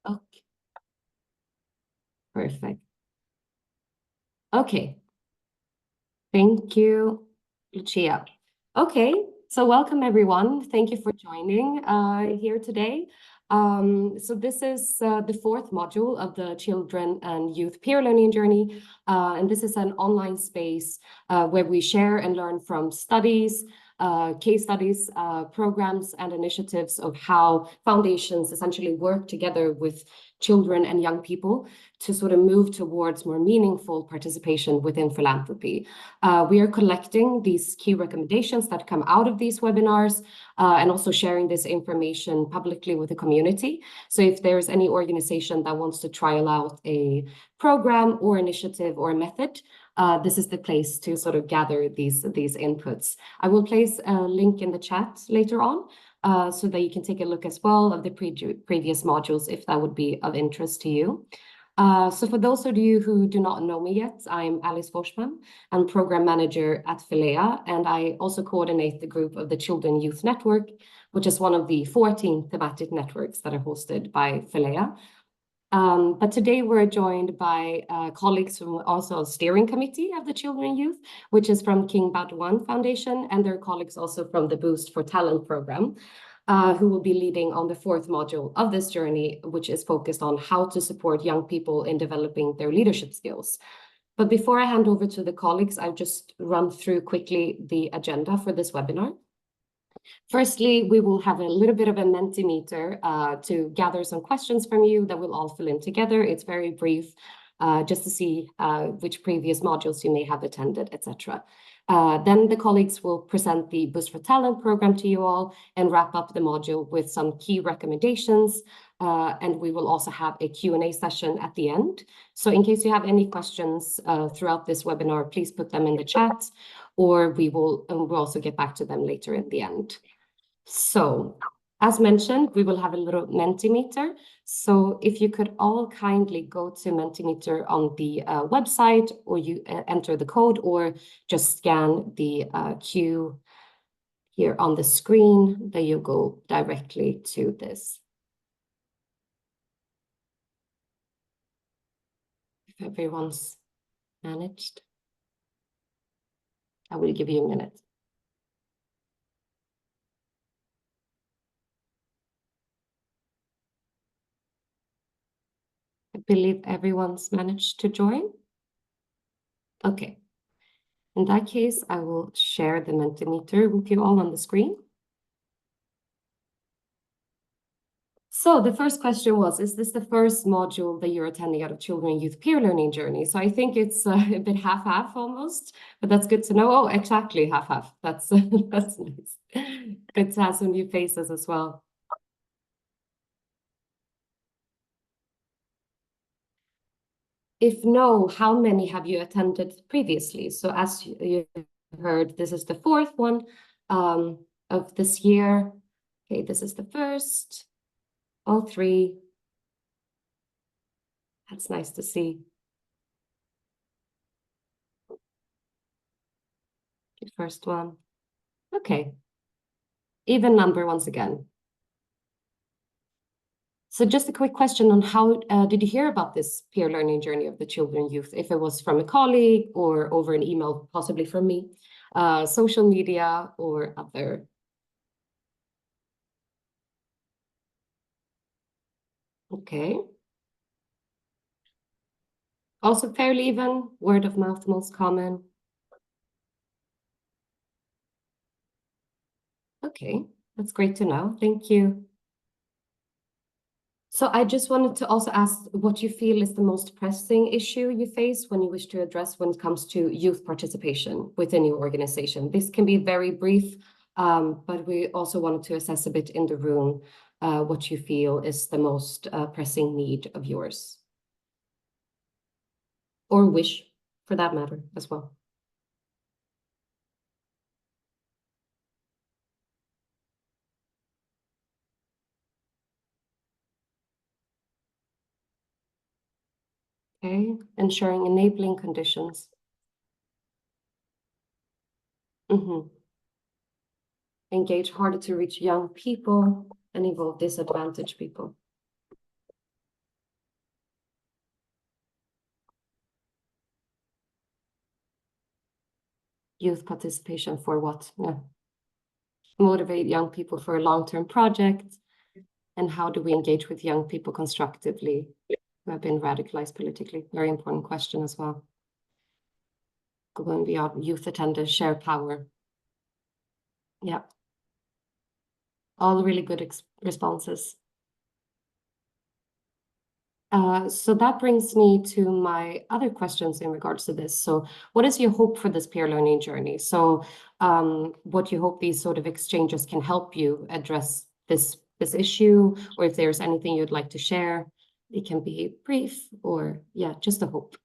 Okay, perfect. Okay, thank you, Lucia. Okay, so welcome everyone. Thank you for joining here today. So this is the fourth module of the Children and Youth Peer Learning Journey. And this is an online space where we share and learn from studies, case studies, programs, and initiatives of how foundations essentially work together with children and young people to sort of move towards more meaningful participation within philanthropy. We are collecting these key recommendations that come out of these webinars and also sharing this information publicly with the community. So if there's any organization that wants to trial out a program or initiative or method, this is the place to sort of gather these inputs. I will place a link in the chat later on so that you can take a look as well of the previous modules if that would be of interest to you. So for those of you who do not know me yet, I'm Alice Forsman. I'm Program Manager at Philea, and I also coordinate the group of the Children Youth Network, which is one of the 14 thematic networks that are hosted by Philea. But today we're joined by colleagues from also steering committee of the Children and Youth, which is from King Baudouin Foundation, and their colleagues also from the Boost for Talent program, who will be leading on the fourth module of this journey, which is focused on how to support young people in developing their leadership skills. But before I hand over to the colleagues, I'll just run through quickly the agenda for this webinar. Firstly, we will have a little bit of a Mentimeter to gather some questions from you that we'll all fill in together. It's very brief, just to see which previous modules you may have attended, etc. Then the colleagues will present the Boost for Talent program to you all and wrap up the module with some key recommendations. And we will also have a Q&A session at the end. So in case you have any questions throughout this webinar, please put them in the chat, or we'll also get back to them later in the end. So as mentioned, we will have a little Mentimeter. So if you could all kindly go to Mentimeter on the website, or you enter the code, or just scan the Q here on the screen, then you go directly to this. If everyone's managed, I will give you a minute. I believe everyone's managed to join. Okay. In that case, I will share the Mentimeter with you all on the screen. So the first question was, is this the first module that you're attending out of Children and Youth Peer Learning Journey? So I think it's a bit half-half almost, but that's good to know. Oh, exactly half-half. That's that's nice. Good to have some new faces as well. If no, how many have you attended previously? So as you heard, this is the fourth one of this year. Okay, this is the first. All three. That's nice to see. The first one. Okay. Even number once again. So just a quick question on how did you hear about this peer learning journey of the children and youth? If it was from a colleague or over an email, possibly from me, social media or other. Okay. Also fairly even, word of mouth most common. Okay, that's great to know. Thank you. So I just wanted to also ask what you feel is the most pressing issue you face when you wish to address when it comes to youth participation within your organization. This can be very brief, but we also wanted to assess a bit in the room what you feel is the most pressing need of yours. Or wish, for that matter, as well. Okay, ensuring enabling conditions. Engage harder to reach young people and involve disadvantaged people. youth participation for what? Yeah. Motivate young people for a long-term project. And how do we engage with young people constructively who have been radicalized politically? Very important question as well. Going beyond youth attenders, share power. Yeah. All really good responses. So that brings me to my other questions in regards to this. So what is your hope for this peer learning journey? So what you hope these sort of exchanges can help you address this issue, or if there's anything you'd like to share, it can be brief or yeah, just a hope.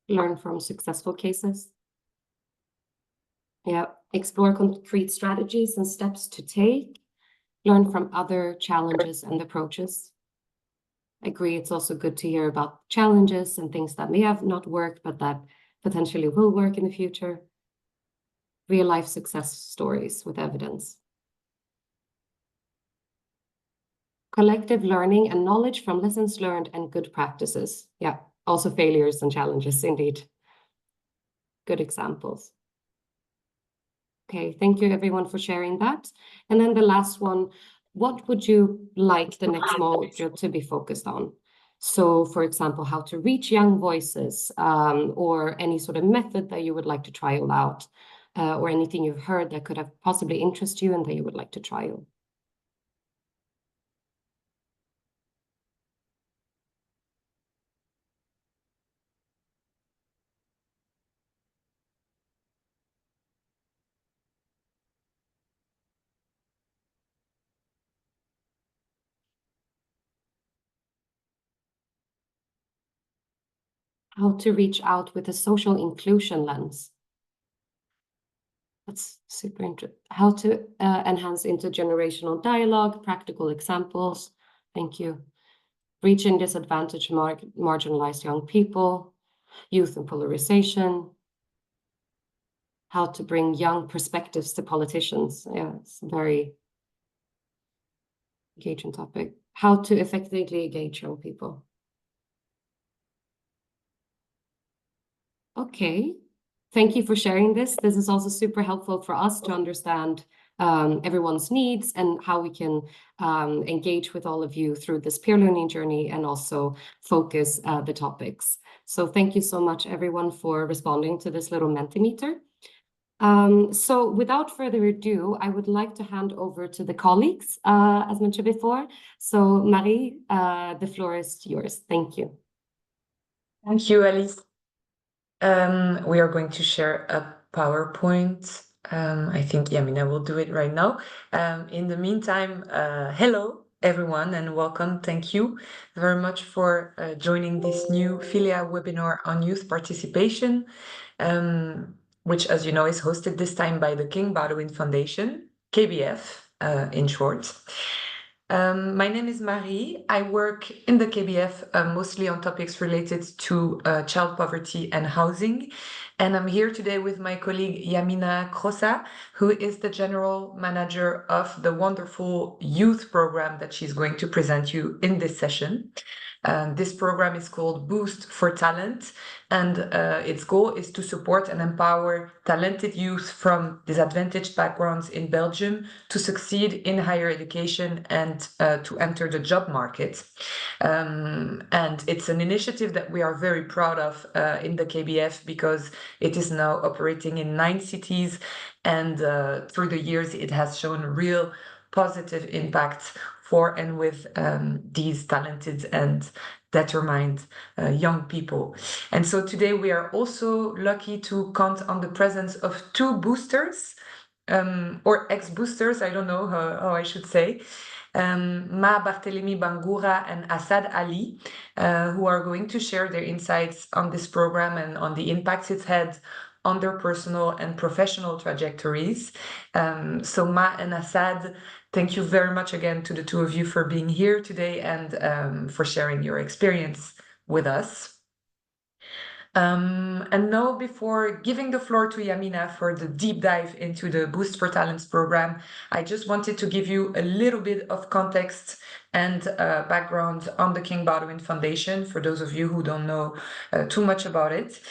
Learn from successful cases. Yeah, explore concrete strategies and steps to take. Learn from other challenges and approaches. Agree, it's also good to hear about challenges and things that may have not worked, but that potentially will work in the future. Real life success stories with evidence. Collective learning and knowledge from lessons learned and good practices. Yeah, also failures and challenges, indeed. Good examples. Okay, thank you everyone for sharing that. And then the last one, what would you like the next module to be focused on? So for example, how to reach young voices, or any sort of method that you would like to trial out, or anything you've heard that could have possibly interest you and that you would like to trial. How to reach out with a social inclusion lens. That's super interesting. How to enhance intergenerational dialogue, practical examples. Thank you. Reaching disadvantaged, marginalized young people, youth and polarization. How to bring young perspectives to politicians. Yeah, it's a very engaging topic. How to effectively engage young people. Okay, thank you for sharing this. This is also super helpful for us to understand everyone's needs and how we can engage with all of you through this peer learning journey and also focus the topics. So thank you so much, everyone, for responding to this little Mentimeter. So without further ado, I would like to hand over to the colleagues, as mentioned before. So Marie, the floor is yours. Thank you. Thank you, Alice. We are going to share a PowerPoint. I think Yamina will do it right now. In the meantime, hello everyone and welcome. Thank you very much for joining this new Philia webinar on youth participation, which, as you know, is hosted this time by the King Baudouin Foundation, KBF in short. My name is Marie. I work in the KBF mostly on topics related to child poverty and housing. And I'm here today with my colleague Yamina Krosa, who is the general manager of the wonderful youth program that she's going to present you in this session. This program is called Boost for Talent, and its goal is to support and empower talented youth from disadvantaged backgrounds in Belgium to succeed in higher education and to enter the job market. And it's an initiative that we are very proud of in the KBF because it is now operating in 9 cities, and through the years it has shown real positive impact for and with these talented and determined young people. And so today we are also lucky to count on the presence of 2 boosters, or ex-boosters, I don't know how I should say, Ma Barthelemy Bangura and Assad Ali, who are going to share their insights on this program and on the impacts it's had on their personal and professional trajectories. So Ma and Assad, thank you very much again to the 2 of you for being here today and for sharing your experience with us. And now, before giving the floor to Yamina for the deep dive into the Boost for Talents program, I just wanted to give you a little bit of context and background on the King Baudouin Foundation, for those of you who don't know too much about it.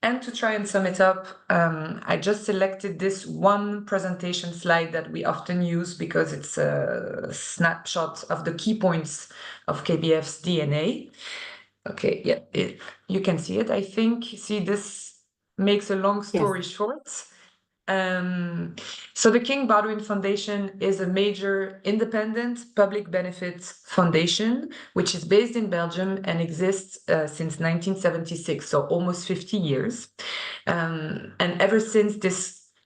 And to try and sum it up, I just selected this one presentation slide that we often use because it's a snapshot of the key points of KBF's DNA. Okay, yeah, you can see it, I think. See, this makes a long story short. So the King Baudouin Foundation is a major independent public benefit foundation, which is based in Belgium and exists since 1976, so almost 50 years. And ever since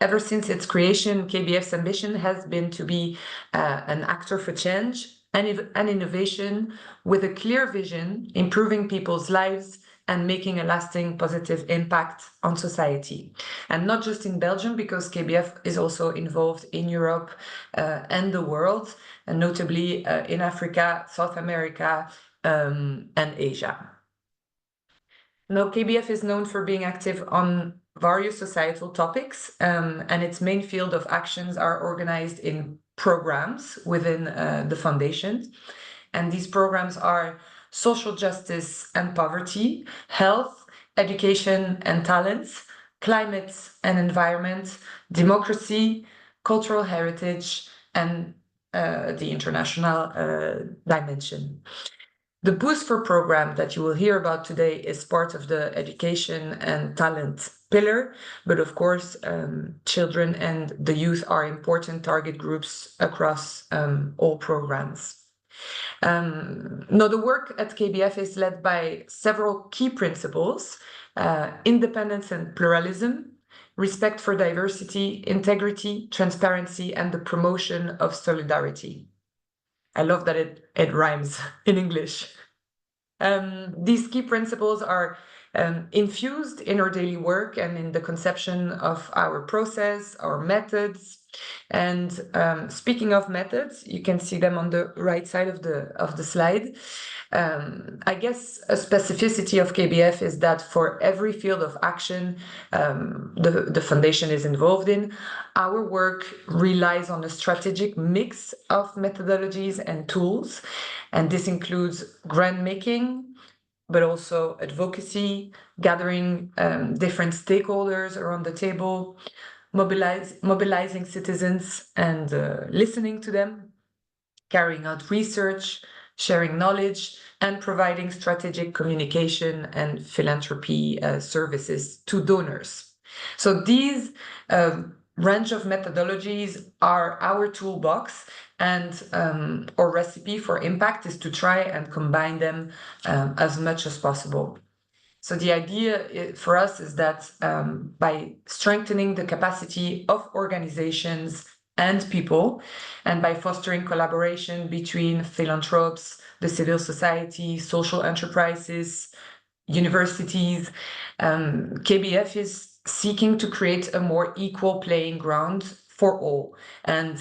its creation, KBF's ambition has been to be an actor for change and innovation with a clear vision, improving people's lives and making a lasting positive impact on society. And not just in Belgium, because KBF is also involved in Europe and the world, and notably in Africa, South America, and Asia. Now, KBF is known for being active on various societal topics, and its main field of actions are organized in programs within the foundation. And these programs are social justice and poverty, health, education and talents, climate and environment, democracy, cultural heritage, and the international dimension. The Boost for program that you will hear about today is part of the education and talent pillar, but of course, children and the youth are important target groups across all programs. Now, the work at KBF is led by several key principles: independence and pluralism, respect for diversity, integrity, transparency, and the promotion of solidarity. I love that it rhymes in English. These key principles are infused in our daily work and in the conception of our process, our methods. And speaking of methods, you can see them on the right side of the slide. I guess a specificity of KBF is that for every field of action the foundation is involved in, our work relies on a strategic mix of methodologies and tools. And this includes grant making, but also advocacy, gathering different stakeholders around the table, mobilizing citizens and listening to them, carrying out research, sharing knowledge, and providing strategic communication and philanthropy services to donors. So these range of methodologies are our toolbox, and our recipe for impact is to try and combine them as much as possible. So the idea for us is that by strengthening the capacity of organizations and people, and by fostering collaboration between philanthropes, the civil society, social enterprises, universities, KBF is seeking to create a more equal playing ground for all. And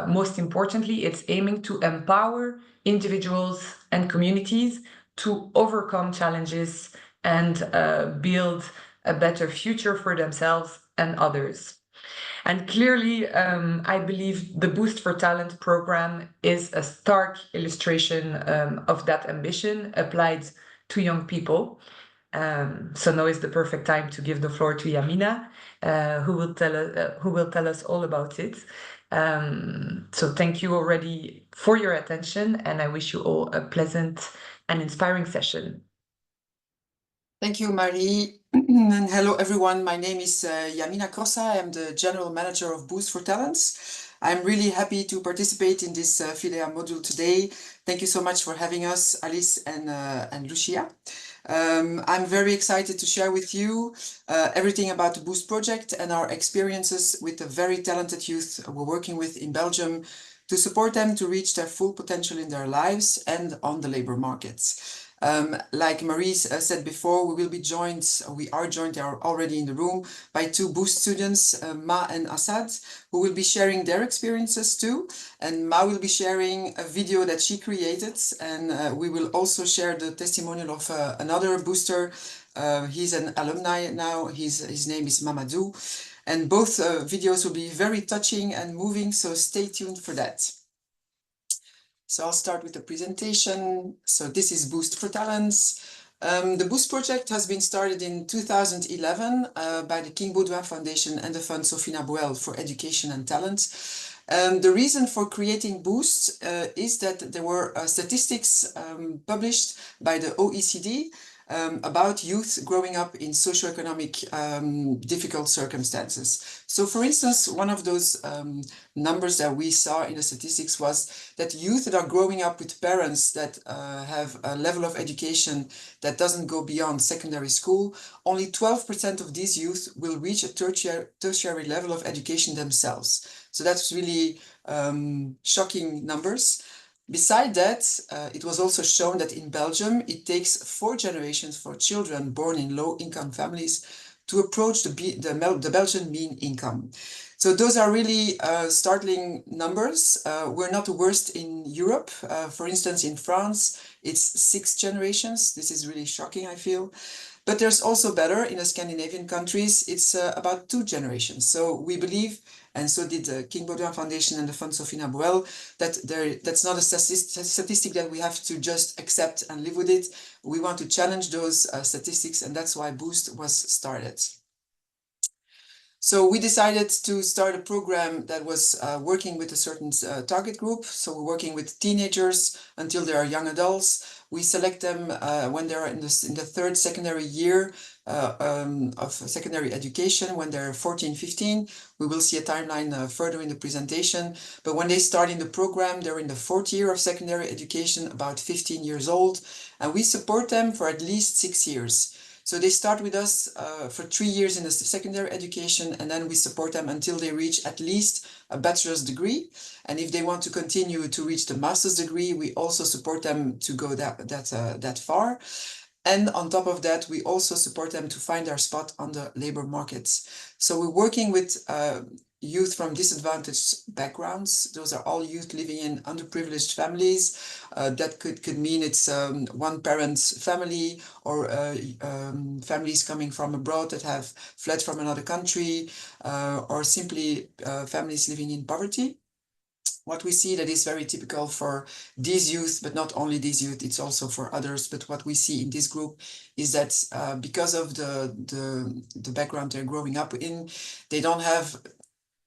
most importantly, it's aiming to empower individuals and communities to overcome challenges and build a better future for themselves and others. And clearly, I believe the Boost for Talent program is a stark illustration of that ambition applied to young people. So now is the perfect time to give the floor to Yamina, who will tell us all about it. So thank you already for your attention, and I wish you all a pleasant and inspiring session. Thank you, Marie. And hello, everyone. My name is Yamina Crossa. I am the General Manager of Boost for Talents. I'm really happy to participate in this FIDEA module today. Thank you so much for having us, Alice and Lucia. I'm very excited to share with you everything about the Boost project and our experiences with the very talented youth we're working with in Belgium to support them to reach their full potential in their lives and on the labor markets. Like Marie said before, we are joined, they are already in the room, by two Boost students, Ma and Assad, who will be sharing their experiences too. And Ma will be sharing a video that she created, and we will also share the testimonial of another booster, He's an alumni now. His name is Mamadou. And both videos will be very touching and moving, so stay tuned for that. So I'll start with the presentation. So this is Boost for Talents. The Boost project has been started in 2011 by the King Baudouin Foundation and the fund Sophie Naboel for Education and Talent. The reason for creating Boost is that there were statistics published by the OECD about youth growing up in socioeconomic difficult circumstances. So for instance, one of those numbers that we saw in the statistics was that youth that are growing up with parents that have a level of education that doesn't go beyond secondary school, only 12% of these youth will reach a tertiary level of education themselves. So that's really shocking numbers. Beside that, it was also shown that in Belgium, it takes 4 generations for children born in low-income families to approach the Belgian mean income. So those are really startling numbers. We're not the worst in Europe. For instance, in France, it's 6 generations. This is really shocking, I feel. But there's also better in the Scandinavian countries. It's about 2 generations. So we believe, and so did the King Baudouin Foundation and the fund Sophie Naboel, that that's not a statistic that we have to just accept and live with it. We want to challenge those statistics, and that's why Boost was started. So we decided to start a program that was working with a certain target group. So we're working with teenagers until they are young adults. We select them when they're in the 3rd secondary year of secondary education, when they're 14, 15. We will see a timeline further in the presentation. But when they start in the program, they're in the 4th year of secondary education, about 15 years old. And we support them for at least 6 years. So they start with us for 3 years in the secondary education, and then we support them until they reach at least a bachelor's degree. And if they want to continue to reach the master's degree, we also support them to go that far. And on top of that, we also support them to find their spot on the labor markets. So we're working with youth from disadvantaged backgrounds. Those are all youth living in underprivileged families. That could mean it's one parent's family, or families coming from abroad that have fled from another country, or simply families living in poverty. What we see that is very typical for these youth, but not only these youth, it's also for others. But what we see in this group is that because of the background they're growing up in, they don't have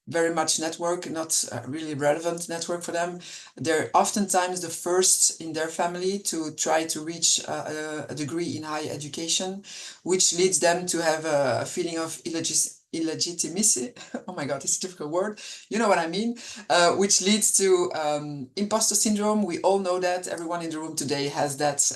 very much network, not a really relevant network for them. They're oftentimes the first in their family to try to reach a degree in higher education, which leads them to have a feeling of illegitimacy. Oh my God, it's a difficult word. You know what I mean? Which leads to imposter syndrome. We all know that. Everyone in the room today has that,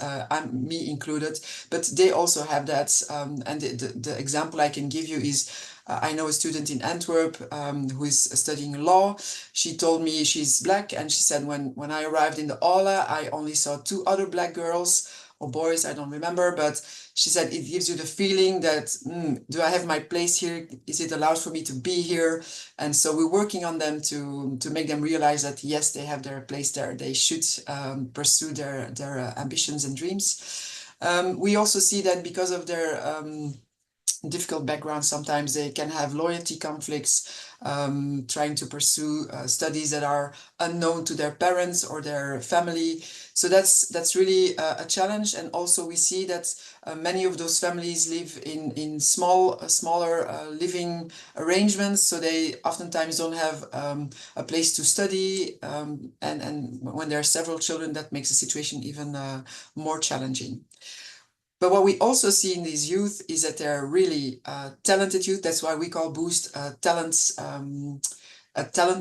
me included, but they also have that. And the example I can give you is, I know a student in Antwerp who is studying law. She told me she's black, and she said, when I arrived in the aula, I only saw 2 other black girls or boys, I don't remember, but she said it gives you the feeling that, do I have my place here? Is it allowed for me to be here? And so we're working on them to make them realize that yes, they have their place there. They should pursue their ambitions and dreams. We also see that because of their difficult background, sometimes they can have loyalty conflicts, trying to pursue studies that are unknown to their parents or their family. So that's really a challenge. And also we see that many of those families live in smaller living arrangements, so they oftentimes don't have a place to study, and when there are several children, that makes the situation even more challenging. But what we also see in these youth is that they're really talented youth. That's why we call Boost a talent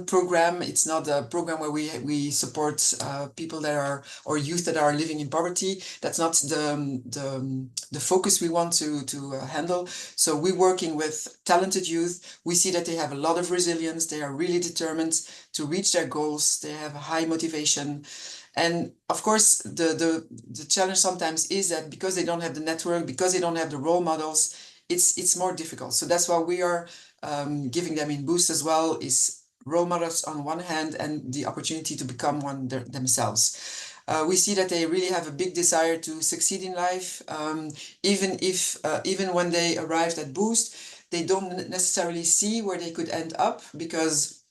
program. It's not a program where we support people that are, or youth that are living in poverty. That's not the focus we want to handle. So we're working with talented youth. We see that they have a lot of resilience. They are really determined to reach their goals. They have a high motivation. And of course, the challenge sometimes is that because they don't have the network, because they don't have the role models, it's more difficult. So that's why we are giving them in Boost as well, is role models on one hand and the opportunity to become one themselves. We see that they really have a big desire to succeed in life, even when they arrived at Boost, they don't necessarily see where they could end up because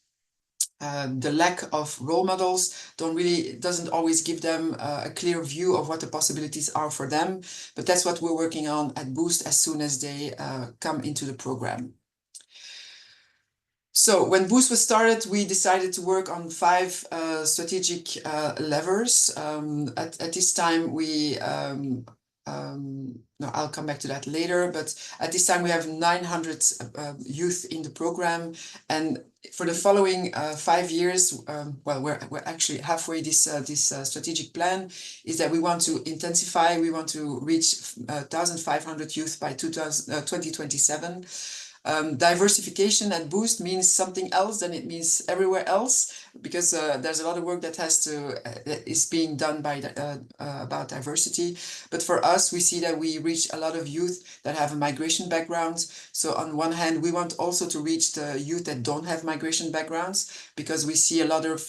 the lack of role models doesn't always give them a clear view of what the possibilities are for them. But that's what we're working on at Boost as soon as they come into the program. So when Boost was started, we decided to work on 5 strategic levers. At this time, no, I'll come back to that later, but at this time we have 900 youth in the program, and for the following 5 years, well, we're actually halfway this strategic plan, is that we want to intensify, we want to reach 1,500 youth by 2027. Diversification at Boost means something else than it means everywhere else, because there's a lot of work that is being done by about diversity. But for us, we see that we reach a lot of youth that have a migration background. So on one hand, we want also to reach the youth that don't have migration backgrounds, because we see a lot of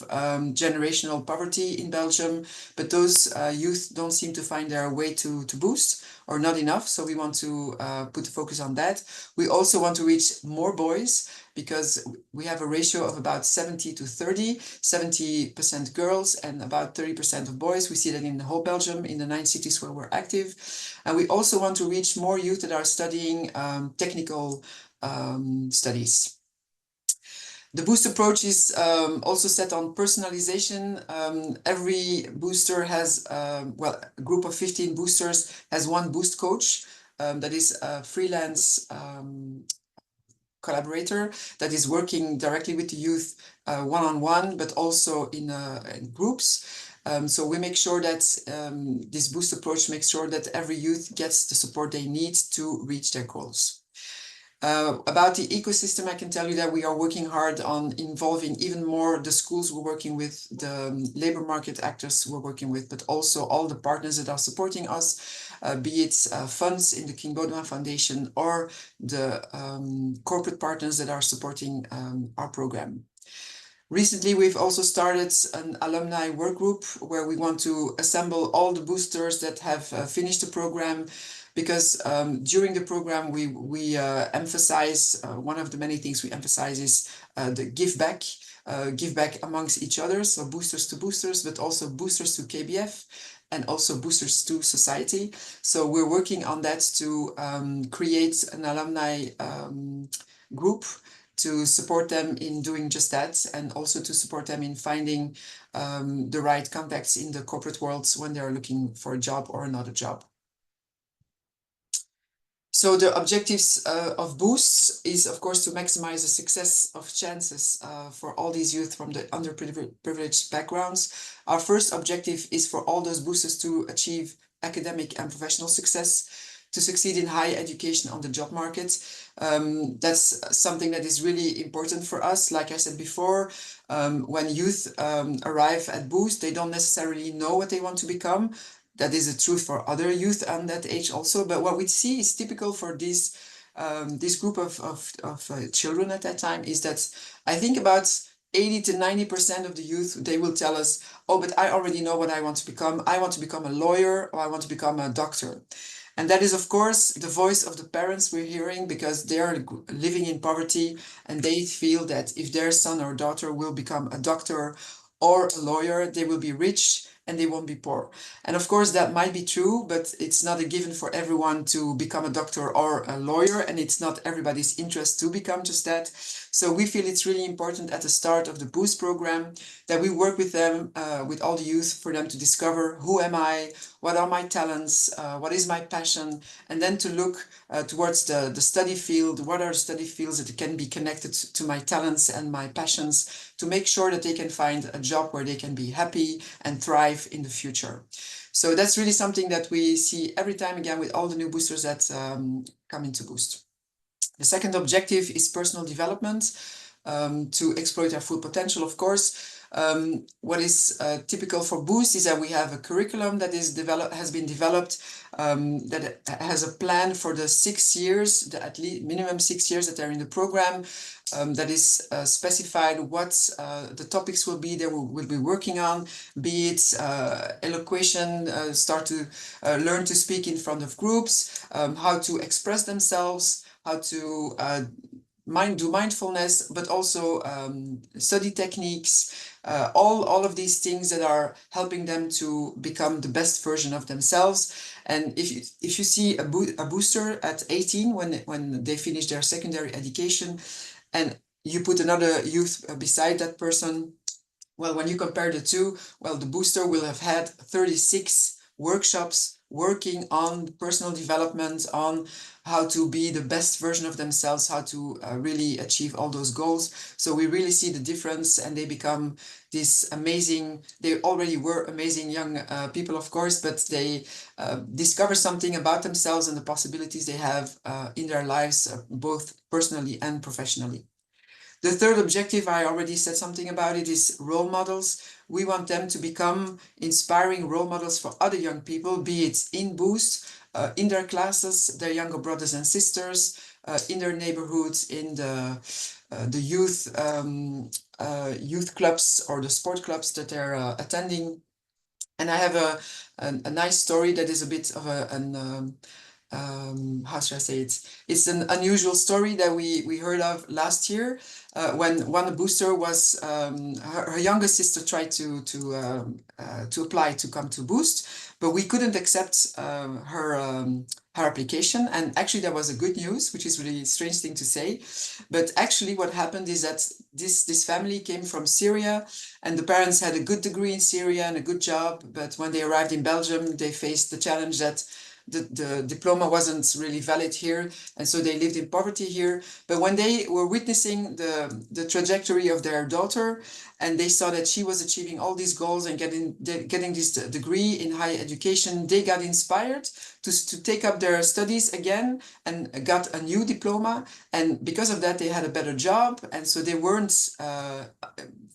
generational poverty in Belgium, but those youth don't seem to find their way to Boost, or not enough. So we want to put the focus on that. We also want to reach more boys, because we have a ratio of about 70 to 30, 70% girls and about 30% of boys. We see that in the whole Belgium, in the 9 cities where we're active. And we also want to reach more youth that are studying technical studies. The Boost approach is also set on personalization. Every booster has, well, a group of 15 boosters has one Boost coach that is a freelance collaborator that is working directly with the youth one-on-one, but also in groups. So we make sure that this Boost approach makes sure that every youth gets the support they need to reach their goals. About the ecosystem, I can tell you that we are working hard on involving even more the schools we're working with, the labor market actors we're working with, but also all the partners that are supporting us, be it funds in the King Baudouin Foundation or the corporate partners that are supporting our program. Recently, we've also started an alumni work group where we want to assemble all the boosters that have finished the program, because during the program we emphasize, one of the many things we emphasize is the give back amongst each other, so boosters to boosters, but also boosters to KBF and also boosters to society. So we're working on that to create an alumni group to support them in doing just that, and also to support them in finding the right contacts in the corporate worlds when they're looking for a job or another job. So the objectives of Boost is, of course, to maximize the success of chances for all these youth from the underprivileged backgrounds. Our first objective is for all those boosters to achieve academic and professional success, to succeed in higher education on the job market. That's something that is really important for us. Like I said before, when youth arrive at Boost, they don't necessarily know what they want to become. That is the truth for other youth on that age also. But what we see is typical for this group of children at that time is that I think about 80 to 90% of the youth, they will tell us, oh, but I already know what I want to become. I want to become a lawyer, or I want to become a doctor. And that is, of course, the voice of the parents we're hearing, because they are living in poverty and they feel that if their son or daughter will become a doctor or a lawyer, they will be rich and they won't be poor. And of course, that might be true, but it's not a given for everyone to become a doctor or a lawyer, and it's not everybody's interest to become just that. So we feel it's really important at the start of the Boost program that we work with them, with all the youth, for them to discover who am I, what are my talents, what is my passion, and then to look towards the study field, what are the study fields that can be connected to my talents and my passions, to make sure that they can find a job where they can be happy and thrive in the future. So that's really something that we see every time again with all the new boosters that come into Boost. The second objective is personal development, to exploit our full potential, of course. What is typical for Boost is that we have a curriculum that has been developed that has a plan for the 6 years, at least minimum 6 years that are in the program. That is specified what the topics will be that we'll be working on, be it elocution, start to learn to speak in front of groups, how to express themselves, how to do mindfulness, but also study techniques, all of these things that are helping them to become the best version of themselves. And if you see a booster at 18 when they finish their secondary education, and you put another youth beside that person, well, when you compare the two, well, the booster will have had 36 workshops working on personal development, on how to be the best version of themselves, how to really achieve all those goals. So we really see the difference, and they become this amazing, they already were amazing young people, of course, but they discover something about themselves and the possibilities they have in their lives, both personally and professionally. The third objective, I already said something about it, is role models. We want them to become inspiring role models for other young people, be it in Boost, in their classes, their younger brothers and sisters, in their neighborhoods, in the youth clubs or the sport clubs that they're attending. And I have a nice story that is a bit of how should I say it? It's an unusual story that we heard of last year when one booster was her younger sister tried to apply to come to Boost, but we couldn't accept her application. And actually, that was a good news, which is really a strange thing to say. But actually, what happened is that this family came from Syria, and the parents had a good degree in Syria and a good job. But when they arrived in Belgium, they faced the challenge that the diploma wasn't really valid here, and so they lived in poverty here. But when they were witnessing the trajectory of their daughter, and they saw that she was achieving all these goals and getting this degree in higher education, they got inspired to take up their studies again and got a new diploma. And because of that, they had a better job, and so they weren't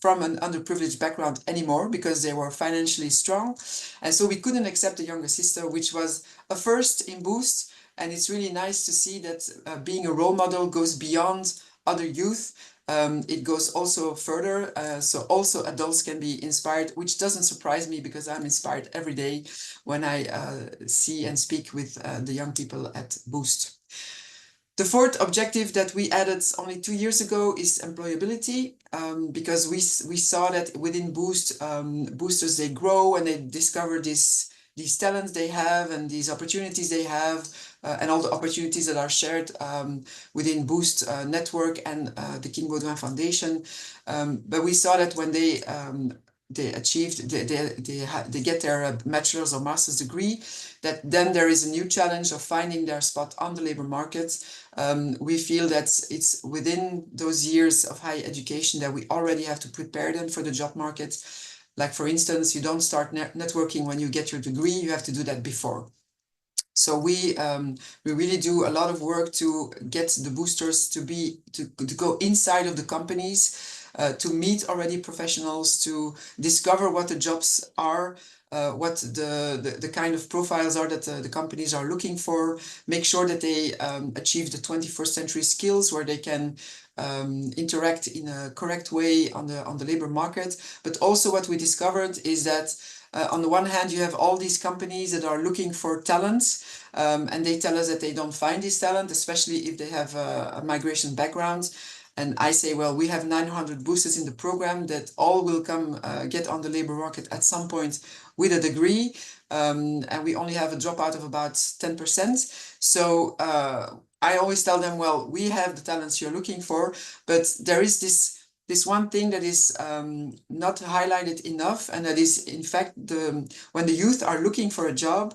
from an underprivileged background anymore because they were financially strong. And so we couldn't accept a younger sister, which was a first in Boost. And it's really nice to see that being a role model goes beyond other youth. It goes also further, so also adults can be inspired, which doesn't surprise me because I'm inspired every day when I see and speak with the young people at Boost. The fourth objective that we added only 2 years ago is employability, because we saw that within Boost, boosters, they grow and they discover these talents they have and these opportunities they have, and all the opportunities that are shared within Boost network and the King Baudouin Foundation. But we saw that when they get their bachelor's or master's degree, that then there is a new challenge of finding their spot on the labor market. We feel that it's within those years of higher education that we already have to prepare them for the job market. Like, for instance, you don't start networking when you get your degree, you have to do that before. So we really do a lot of work to get the boosters to go inside of the companies, to meet already professionals, to discover what the jobs are, what the kind of profiles are that the companies are looking for, make sure that they achieve the 21st century skills where they can interact in a correct way on the labor market. But also what we discovered is that on the one hand, you have all these companies that are looking for talent, and they tell us that they don't find this talent, especially if they have a migration background. And I say, well, we have 900 boosters in the program that all will come get on the labor market at some point with a degree, and we only have a dropout of about 10%. So I always tell them, well, we have the talents you're looking for, but there is this one thing that is not highlighted enough, and that is, in fact, when the youth are looking for a job,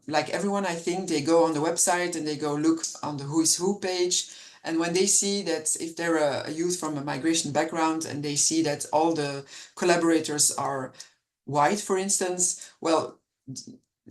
like everyone, I think, they go on the website and they go look on the Who is Who page. And when they see that if they're a youth from a migration background and they see that all the collaborators are white, for instance, well,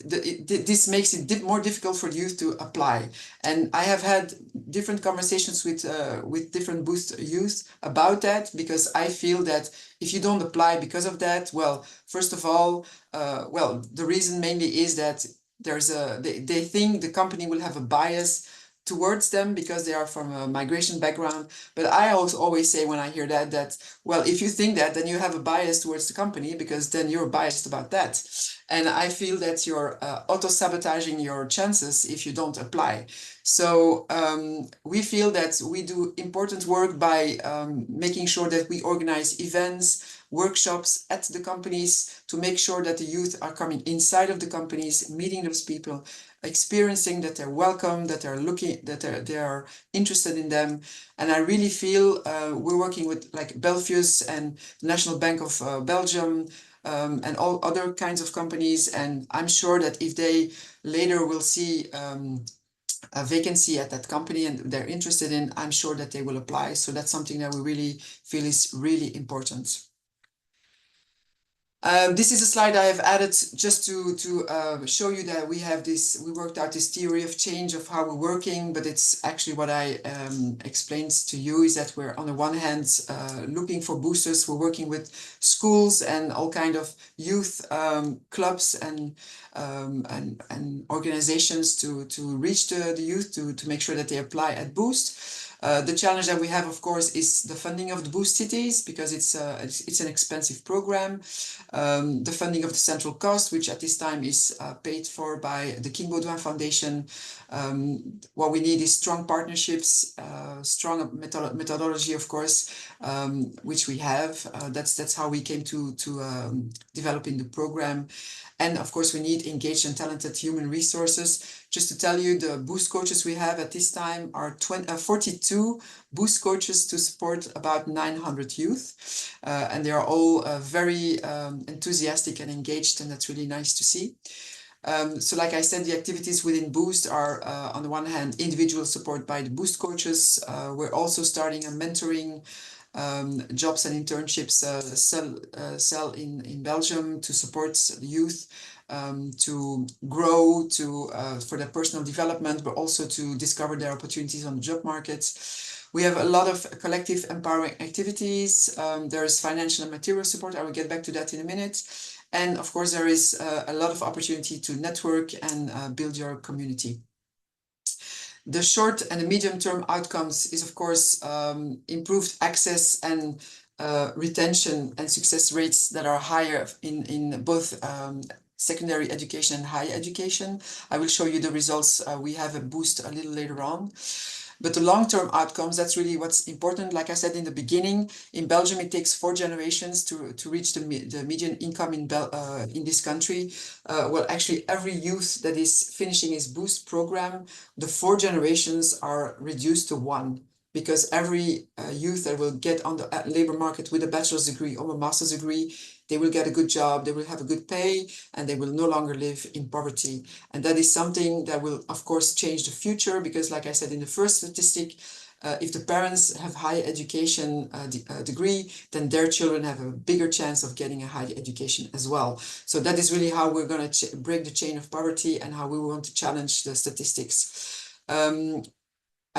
this makes it more difficult for youth to apply. And I have had different conversations with different Boost youth about that, because I feel that if you don't apply because of that, well, first of all, well, the reason mainly is that they think the company will have a bias towards them because they are from a migration background. But I also always say when I hear that, well, if you think that, then you have a bias towards the company, because then you're biased about that. And I feel that you're auto-sabotaging your chances if you don't apply. So we feel that we do important work by making sure that we organize events, workshops at the companies to make sure that the youth are coming inside of the companies, meeting those people, experiencing that they're welcome, that they're looking, that they are interested in them. And I really feel we're working with like Belfius and the National Bank of Belgium, and all other kinds of companies. And I'm sure that if they later will see a vacancy at that company and they're interested in, I'm sure that they will apply. So that's something that we really feel is really important. This is a slide I have added just to show you that we worked out this theory of change of how we're working, but it's actually what I explained to you is that we're on the one hand looking for boosters. We're working with schools and all kind of youth clubs and organizations to reach the youth to make sure that they apply at Boost. The challenge that we have, of course, is the funding of the Boost cities, because it's an expensive program. The funding of the central cost, which at this time is paid for by the King Baudouin Foundation. What we need is strong partnerships, strong methodology, of course, which we have. That's how we came to developing the program. And of course, we need engaged and talented human resources. Just to tell you, the Boost coaches we have at this time are 42 Boost coaches to support about 900 youth. And they are all very enthusiastic and engaged, and that's really nice to see. So like I said, the activities within Boost are on the one hand, individual support by the Boost coaches. We're also starting a mentoring jobs and internships cell in Belgium to support the youth to grow, for their personal development, but also to discover their opportunities on the job market. We have a lot of collective empowering activities. There is financial and material support. I will get back to that in a minute. And of course, there is a lot of opportunity to network and build your community. The short and the medium term outcomes is, of course, improved access and retention and success rates that are higher in both secondary education and higher education. I will show you the results we have a Boost a little later on. But the long-term outcomes, that's really what's important. Like I said in the beginning, in Belgium, it takes 4 generations to reach the median income in this country. Well, actually, every youth that is finishing his Boost program, the 4 generations are reduced to 1. Because every youth that will get on the labor market with a bachelor's degree or a master's degree, they will get a good job, they will have a good pay, and they will no longer live in poverty. And that is something that will, of course, change the future, because like I said in the first statistic, if the parents have higher education degree, then their children have a bigger chance of getting a higher education as well. So that is really how we're going to break the chain of poverty and how we want to challenge the statistics.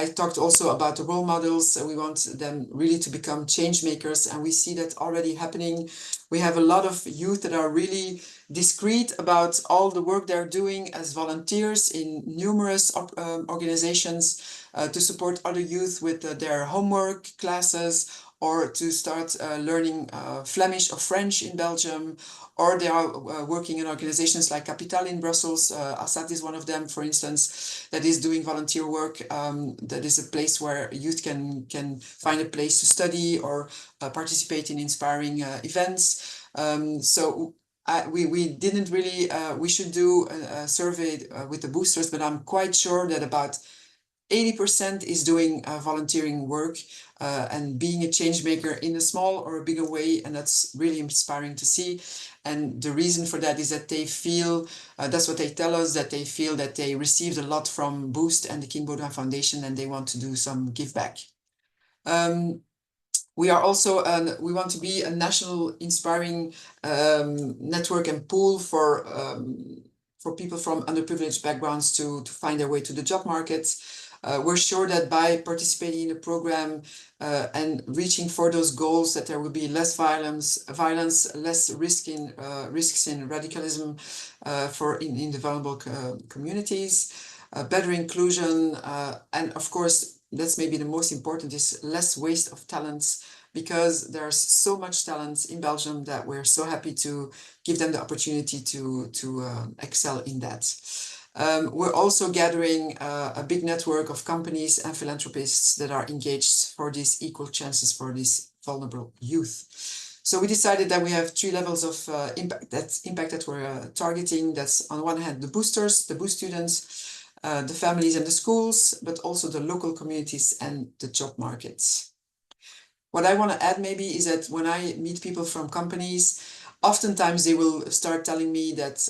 I talked also about the role models. We want them really to become change makers, and we see that already happening. We have a lot of youth that are really discreet about all the work they're doing as volunteers in numerous organizations to support other youth with their homework classes, or to start learning Flemish or French in Belgium, or they are working in organizations like Capital in Brussels. Assad is one of them, for instance, that is doing volunteer work. That is a place where youth can find a place to study or participate in inspiring events. So we didn't really, we should do a survey with the boosters, but I'm quite sure that about 80% is doing volunteering work and being a change maker in a small or a bigger way, and that's really inspiring to see. And the reason for that is that they feel, that's what they tell us, that they feel that they received a lot from Boost and the King Baudouin Foundation, and they want to do some give back. We are also, we want to be a national inspiring network and pool for for people from underprivileged backgrounds to find their way to the job market. We're sure that by participating in the program and reaching for those goals, that there will be less violence, less risks in radicalism in the vulnerable communities, better inclusion, and of course, that's maybe the most important, is less waste of talents, because there's so much talent in Belgium that we're so happy to give them the opportunity to excel in that. We're also gathering a big network of companies and philanthropists that are engaged for these equal chances for these vulnerable youth. So we decided that we have 3 levels of impact that we're targeting. That's on one hand the boosters, the boost students, the families and the schools, but also the local communities and the job markets. What I want to add maybe is that when I meet people from companies, oftentimes they will start telling me that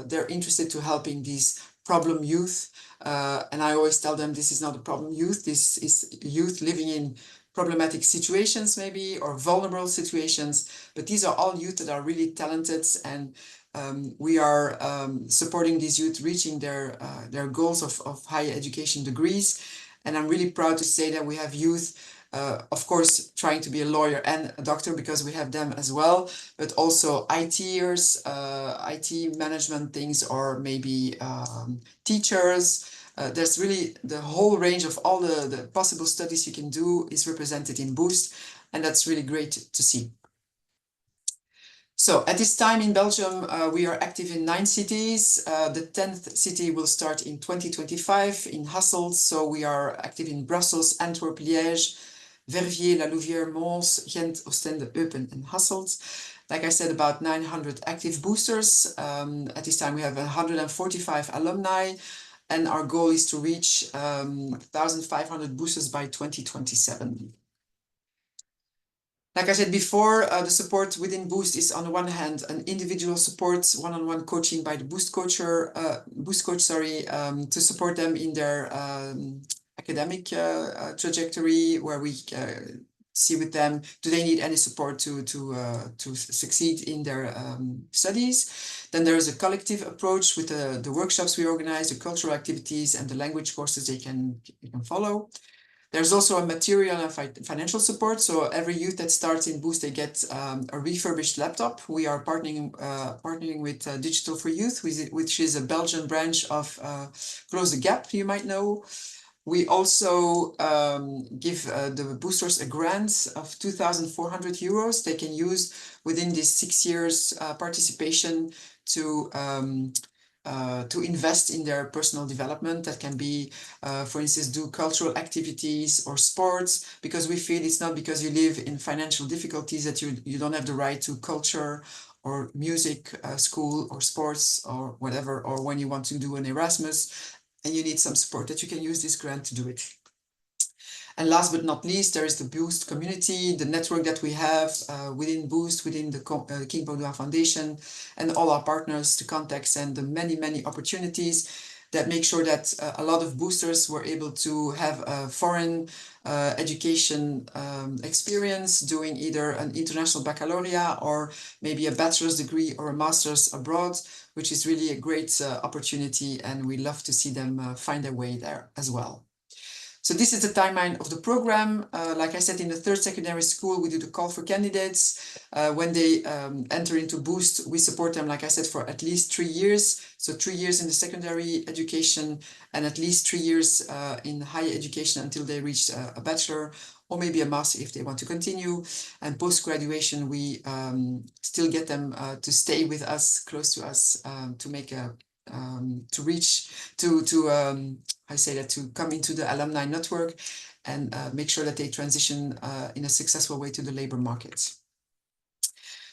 they're interested to helping these problem youth. And I always tell them this is not a problem youth, this is youth living in problematic situations maybe, or vulnerable situations. But these are all youth that are really talented, and we are supporting these youth reaching their goals of higher education degrees. And I'm really proud to say that we have youth, of course, trying to be a lawyer and a doctor, because we have them as well, but also ITers, IT management things, or maybe teachers. There's really the whole range of all the possible studies you can do is represented in Boost, and that's really great to see. So at this time in Belgium, we are active in 9 cities. The 10th city will start in 2025 in Hasselt. So we are active in Brussels, Antwerp, Liège, Verviers, La Louvière, Mons, Ghent, Ostende, Eupen, and Hasselt. Like I said, about 900 active boosters. At this time, we have 145 alumni, and our goal is to reach 1,500 boosters by 2027. Like I said before, the support within Boost is on the one hand an individual support, one-on-one coaching by the Boost coach, to support them in their academic trajectory, where we see with them, do they need any support to succeed in their studies. Then there is a collective approach with the workshops we organize, the cultural activities, and the language courses they can follow. There's also a material and financial support. So every youth that starts in Boost, they get a refurbished laptop. We are partnering with Digital for Youth, which is a Belgian branch of Close the Gap, you might know. We also give the boosters a grant of 2,400 euros they can use within this 6 years participation to invest in their personal development. That can be, for instance, do cultural activities or sports, because we feel it's not because you live in financial difficulties that you don't have the right to culture or music school or sports or whatever, or when you want to do an Erasmus and you need some support, that you can use this grant to do it. And last but not least, there is the Boost community, the network that we have within Boost, within the King Baudouin Foundation, and all our partners, the contacts, and the many, many opportunities that make sure that a lot of boosters were able to have a foreign education experience, doing either an international baccalaureate or maybe a bachelor's degree or a master's abroad, which is really a great opportunity, and we love to see them find their way there as well. So this is the timeline of the program. Like I said, in the 3rd secondary school, we do the call for candidates. When they enter into Boost, we support them, like I said, for at least 3 years. So 3 years in the secondary education and at least 3 years in higher education until they reach a bachelor or maybe a master if they want to continue. And post-graduation, we still get them to stay with us, close to us, to make a to come into the alumni network and make sure that they transition in a successful way to the labor market.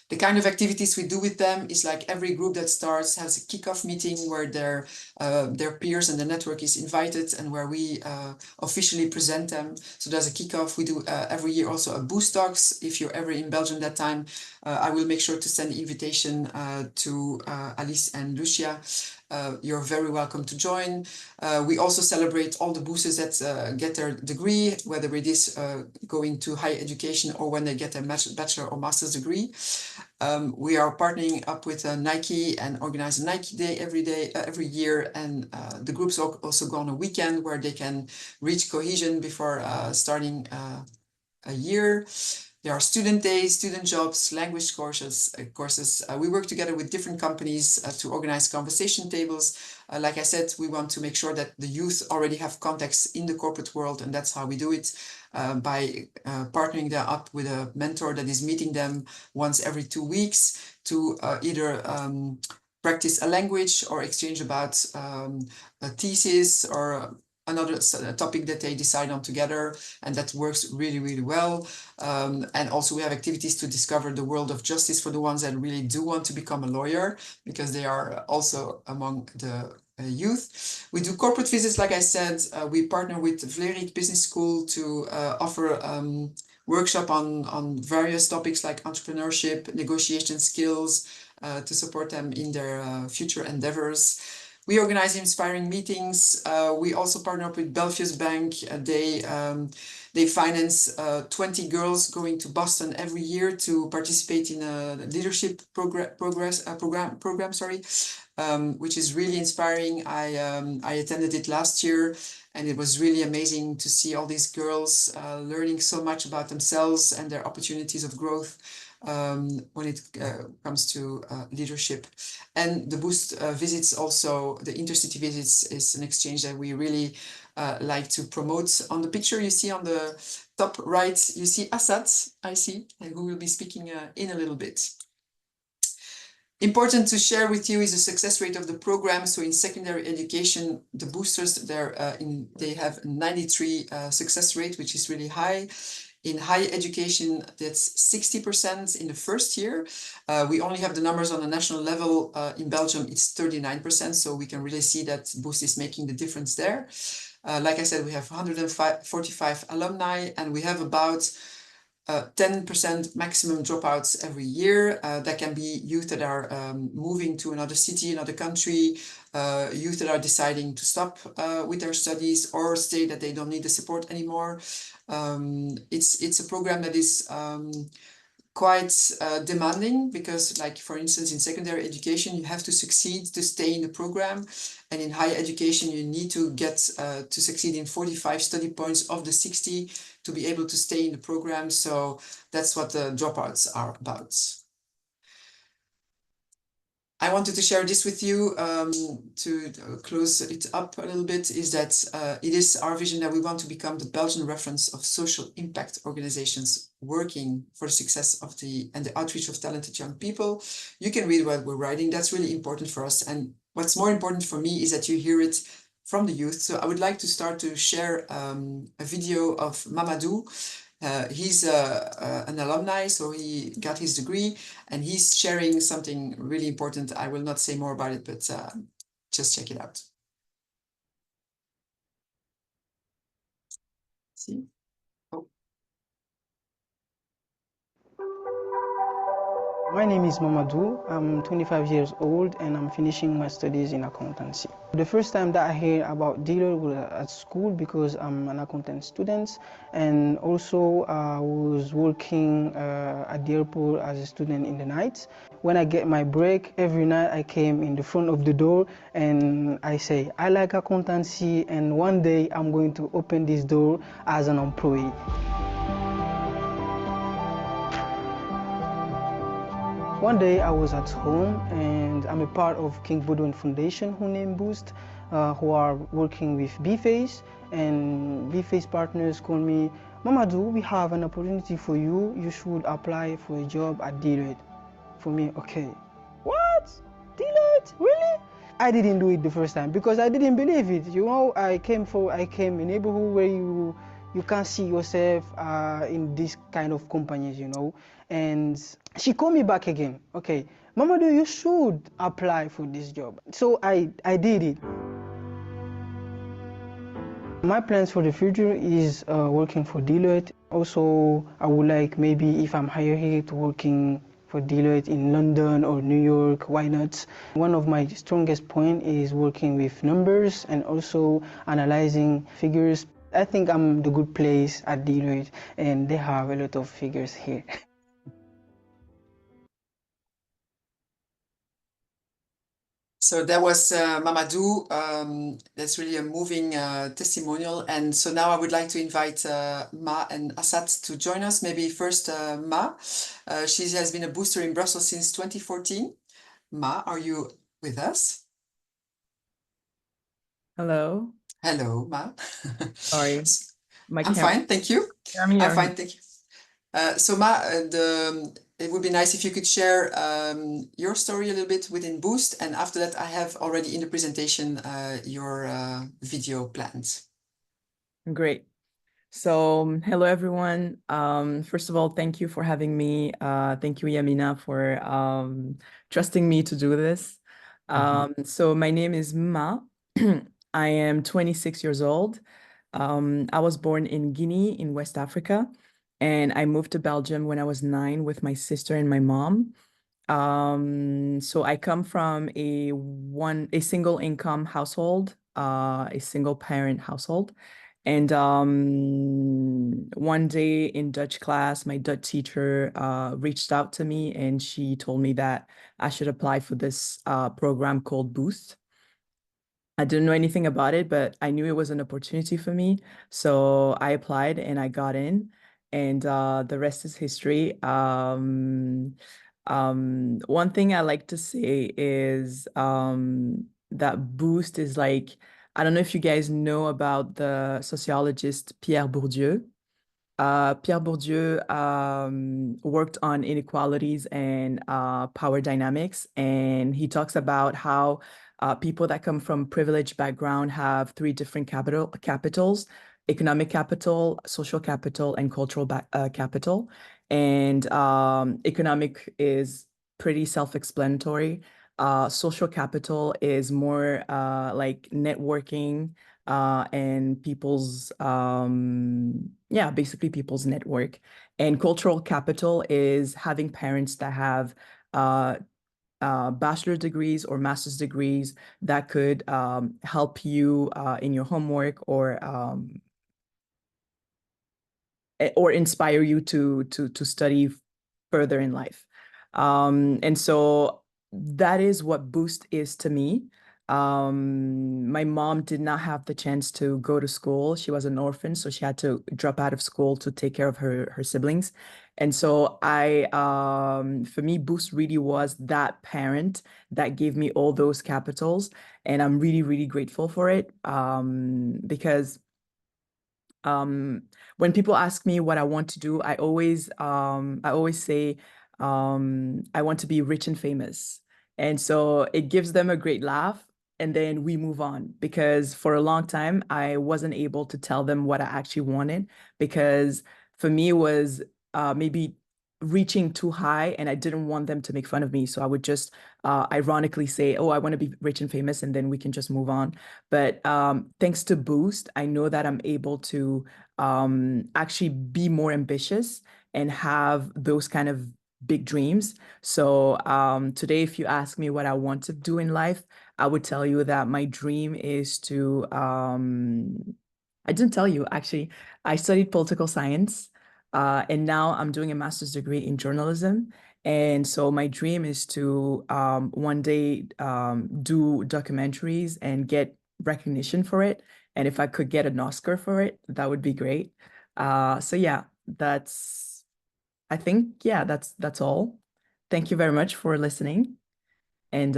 The kind of activities we do with them is like every group that starts has a kickoff meeting where their peers and the network is invited, and where we officially present them. So there's a kickoff. We do every year also a Boost Talks. If you're ever in Belgium that time, I will make sure to send the invitation to Alice and Lucia. You're very welcome to join. We also celebrate all the boosters that get their degree, whether it is going to higher education or when they get their bachelor or master's degree. We are partnering up with Nike and organize a Nike Day every year. And the groups also go on a weekend where they can reach cohesion before starting a year. There are student days, student jobs, language courses. We work together with different companies to organize conversation tables. Like I said, we want to make sure that the youth already have contacts in the corporate world, and that's how we do it, by partnering them up with a mentor that is meeting them once every 2 weeks to either practice a language or exchange about a thesis or another topic that they decide on together, and that works really, really well. And also we have activities to discover the world of justice for the ones that really do want to become a lawyer, because they are also among the youth. We do corporate visits, like I said. We partner with Vlerik Business School to offer workshop on various topics like entrepreneurship, negotiation skills, to support them in their future endeavors. We organize inspiring meetings. We also partner up with Belfius Bank. They finance 20 girls going to Boston every year to participate in a leadership program, which is really inspiring. I attended it last year, and it was really amazing to see all these girls learning so much about themselves and their opportunities of growth when it comes to leadership. And the Boost visits, also the intercity visits, is an exchange that we really like to promote. On the picture you see on the top right, you see Assad, I see, and who will be speaking in a little bit. Important to share with you is the success rate of the program. So in secondary education, the boosters, they have 93 success rate, which is really high. In higher education, that's 60% in the first year. We only have the numbers on a national level. In Belgium, it's 39%. So we can really see that Boost is making the difference there. Like I said, we have 145 alumni, and we have about 10% maximum dropouts every year. That can be youth that are moving to another city, another country, youth that are deciding to stop with their studies or say that they don't need the support anymore. It's a program that is quite demanding, because, like, for instance, in secondary education, you have to succeed to stay in the program. And in higher education, you need to get to succeed in 45 study points of the 60 to be able to stay in the program. So that's what the dropouts are about. I wanted to share this with you to close it up a little bit, is that it is our vision that we want to become the Belgian reference of social impact organizations working for the success of the outreach of talented young people. You can read what we're writing. That's really important for us. And what's more important for me is that you hear it from the youth. So I would like to start to share a video of Mamadou. He's an alumni, so he got his degree, and he's sharing something really important. I will not say more about it, but just check it out. See? Oh. My name is Mamadou. I'm 25 years old and I'm finishing my studies in accountancy. The first time that I heard about Dealer was at school, because I'm an accountant student, and also I was working at the airport as a student in the night. When I get my break, every night I came in the front of the door and I say, I like accountancy, and one day I'm going to open this door as an employee. One day I was at home, and I'm a part of King Baudouin Foundation, who named Boost, who are working with BFACE, and BFACE partners call me, Mamadou, we have an opportunity for you. You should apply for a job at Deloitte. For me, okay, what? Deloitte? Really? I didn't do it the first time because I didn't believe it. You know, I came a neighborhood where you can't see yourself in this kind of companies, you know. And she called me back again. Okay, Mamadou, you should apply for this job. So I did it. My plans for the future is working for Deloitte. Also, I would like, maybe if I'm hired here, to working for Deloitte in London or New York. Why not? One of my strongest points is working with numbers and also analyzing figures. I think I'm the good place at Deloitte, and they have a lot of figures here. So that was Mamadou. That's really a moving testimonial. And so now I would like to invite Ma and Assad to join us. Maybe first Ma. She has been a booster in Brussels since 2014. Ma, are you with us? Hello. Hello, Ma. Sorry, my I'm camera. fine, thank you. I'm fine, thank you. So Ma, it would be nice if you could share your story a little bit within Boost, and after that I have already in the presentation your video plans. Great. So, hello everyone. First of all, thank you for having me. Thank you, Yamina, for trusting me to do this. So my name is Ma. I am 26 years old. I was born in Guinea in West Africa, and I moved to Belgium when I was 9 with my sister and my mom. So I come from a single income household, a single parent household. And one day in Dutch class, my Dutch teacher reached out to me and she told me that I should apply for this program called Boost. I didn't know anything about it, but I knew it was an opportunity for me. So I applied and I got in, and the rest is history. One thing I like to say is that Boost is like, I don't know if you guys know about the sociologist Pierre Bourdieu. Pierre Bourdieu worked on inequalities and power dynamics, and he talks about how people that come from privileged background have three different capitals: economic capital, social capital, and cultural capital. And economic is pretty self-explanatory. Social capital is more like networking and people's basically people's network. And cultural capital is having parents that have bachelor degrees or master's degrees that could help you in your homework or inspire you to study further in life. And so that is what Boost is to me. My mom did not have the chance to go to school. She was an orphan, so she had to drop out of school to take care of her siblings. And so for me, Boost really was that parent that gave me all those capitals. And I'm really, really grateful for it because when people ask me what I want to do, I always say I want to be rich and famous. And so it gives them a great laugh, and then we move on, because for a long time I wasn't able to tell them what I actually wanted, because for me it was maybe reaching too high and I didn't want them to make fun of me. So I would just ironically say, oh, I want to be rich and famous, and then we can just move on. But thanks to Boost, I know that I'm able to actually be more ambitious and have those kind of big dreams. So today, if you ask me what I want to do in life, I would tell you that my dream is to, I didn't tell you, actually, I studied political science. And now I'm doing a master's degree in journalism. And so my dream is to one day do documentaries and get recognition for it. And if I could get an Oscar for it, that would be great. So yeah, I think, yeah, that's all. Thank you very much for listening. And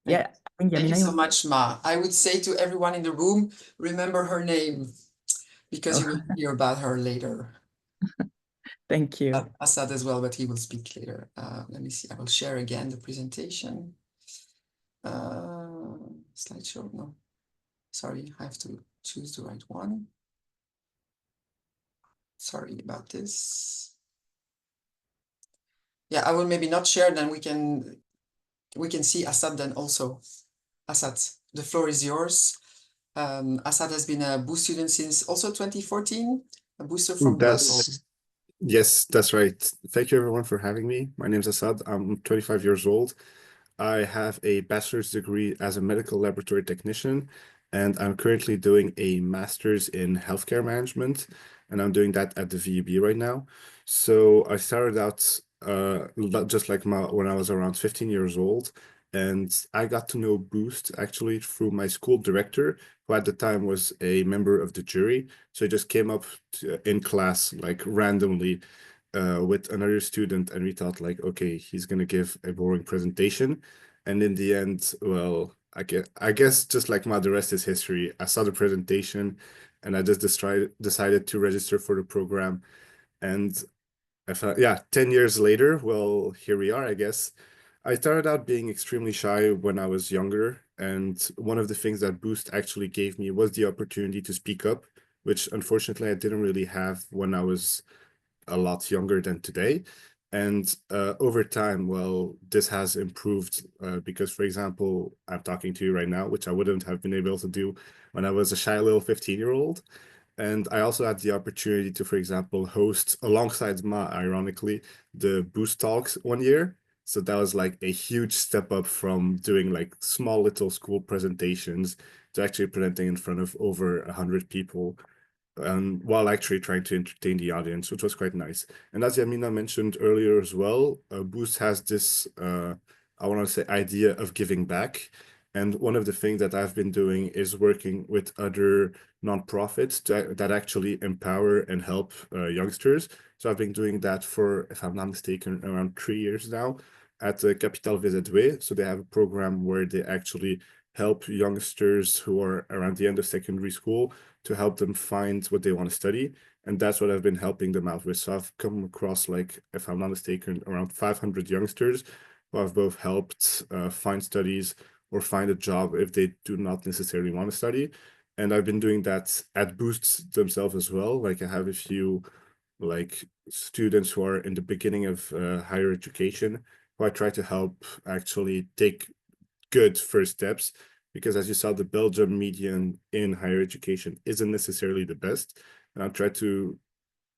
yeah, I think Thank you Yamina, so much, Ma. I would say to everyone in the room, remember her name, because you will hear about her later. thank you. Assad as well, but he will speak later. Let me see. I will share again the presentation. Slideshow. No, sorry, I have to choose the right one. Sorry about this. Yeah, I will maybe not share. Then we can see Assad then also. Assad, the floor is yours. Assad has been a Boost student since also 2014. A booster from Brussels. Yes, that's right. Thank you everyone for having me. My name is Assad. I'm 25 years old. I have a bachelor's degree as a medical laboratory technician, and I'm currently doing a master's in healthcare management, and I'm doing that at the VUB right now. So I started out just like when I was around 15 years old, And I got to know Boost actually through my school director, who at the time was a member of the jury. So he just came up in class like randomly with another student, and we thought like, okay, he's gonna give a boring presentation. And in the end, well, I guess just like the rest is history. I saw the presentation and I just decided to register for the program. And I thought, yeah, 10 years later, well, here we are, I guess. I started out being extremely shy when I was younger, and one of the things that Boost actually gave me was the opportunity to speak up, which unfortunately I didn't really have when I was a lot younger than today. And over time, well, this has improved because, for example, I'm talking to you right now, which I wouldn't have been able to do when I was a shy little 15-year-old. And I also had the opportunity to, for example, host alongside Ma, ironically, the Boost Talks one year. So that was like a huge step up from doing like small little school presentations to actually presenting in front of over 100 people, while actually trying to entertain the audience, which was quite nice. And as Yamina mentioned earlier as well, Boost has this, I want to say, idea of giving back. And one of the things that I've been doing is working with other nonprofits that actually empower and help youngsters. So I've been doing that for, if I'm not mistaken, around 3 years now at the Capital VZW. So they have a program where they actually help youngsters who are around the end of secondary school to help them find what they want to study. And that's what I've been helping them out with. So I've come across, like, if I'm not mistaken, around 500 youngsters who I've both helped find studies or find a job if they do not necessarily want to study. And I've been doing that at Boosts themselves as well. Like I have a few like students who are in the beginning of higher education who I try to help actually take good first steps, because as you saw, the Belgium median in higher education isn't necessarily the best. And I'll try to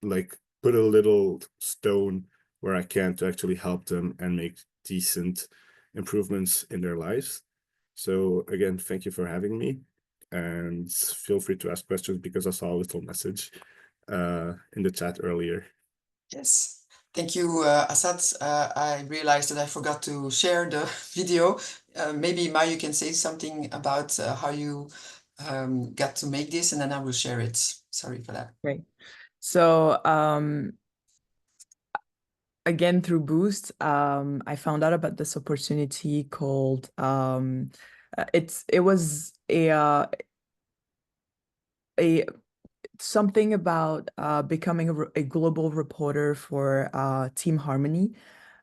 like put a little stone where I can to actually help them and make decent improvements in their lives. So again, thank you for having me, and feel free to ask questions because I saw a little message in the chat earlier. Yes. Thank you, Assad. I realized that I forgot to share the video. Maybe Ma, you can say something about how you got to make this, and then I will share it. Sorry for that. Great. So again, through Boost, I found out about this opportunity called it was a something about becoming a global reporter for Team Harmony.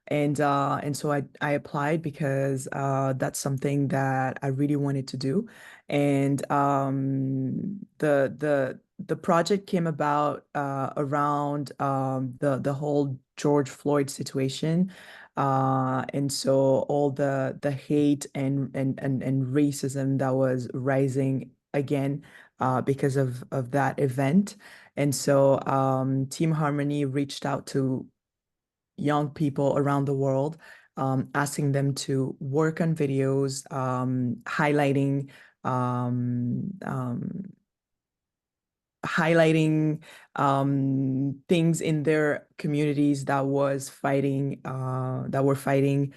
And so I applied because that's something that I really wanted to do. And the project came about around the whole George Floyd situation. And so all the hate and racism that was rising again because of that event. And so Team Harmony reached out to young people around the world, asking them to work on videos, highlighting things in their communities that were fighting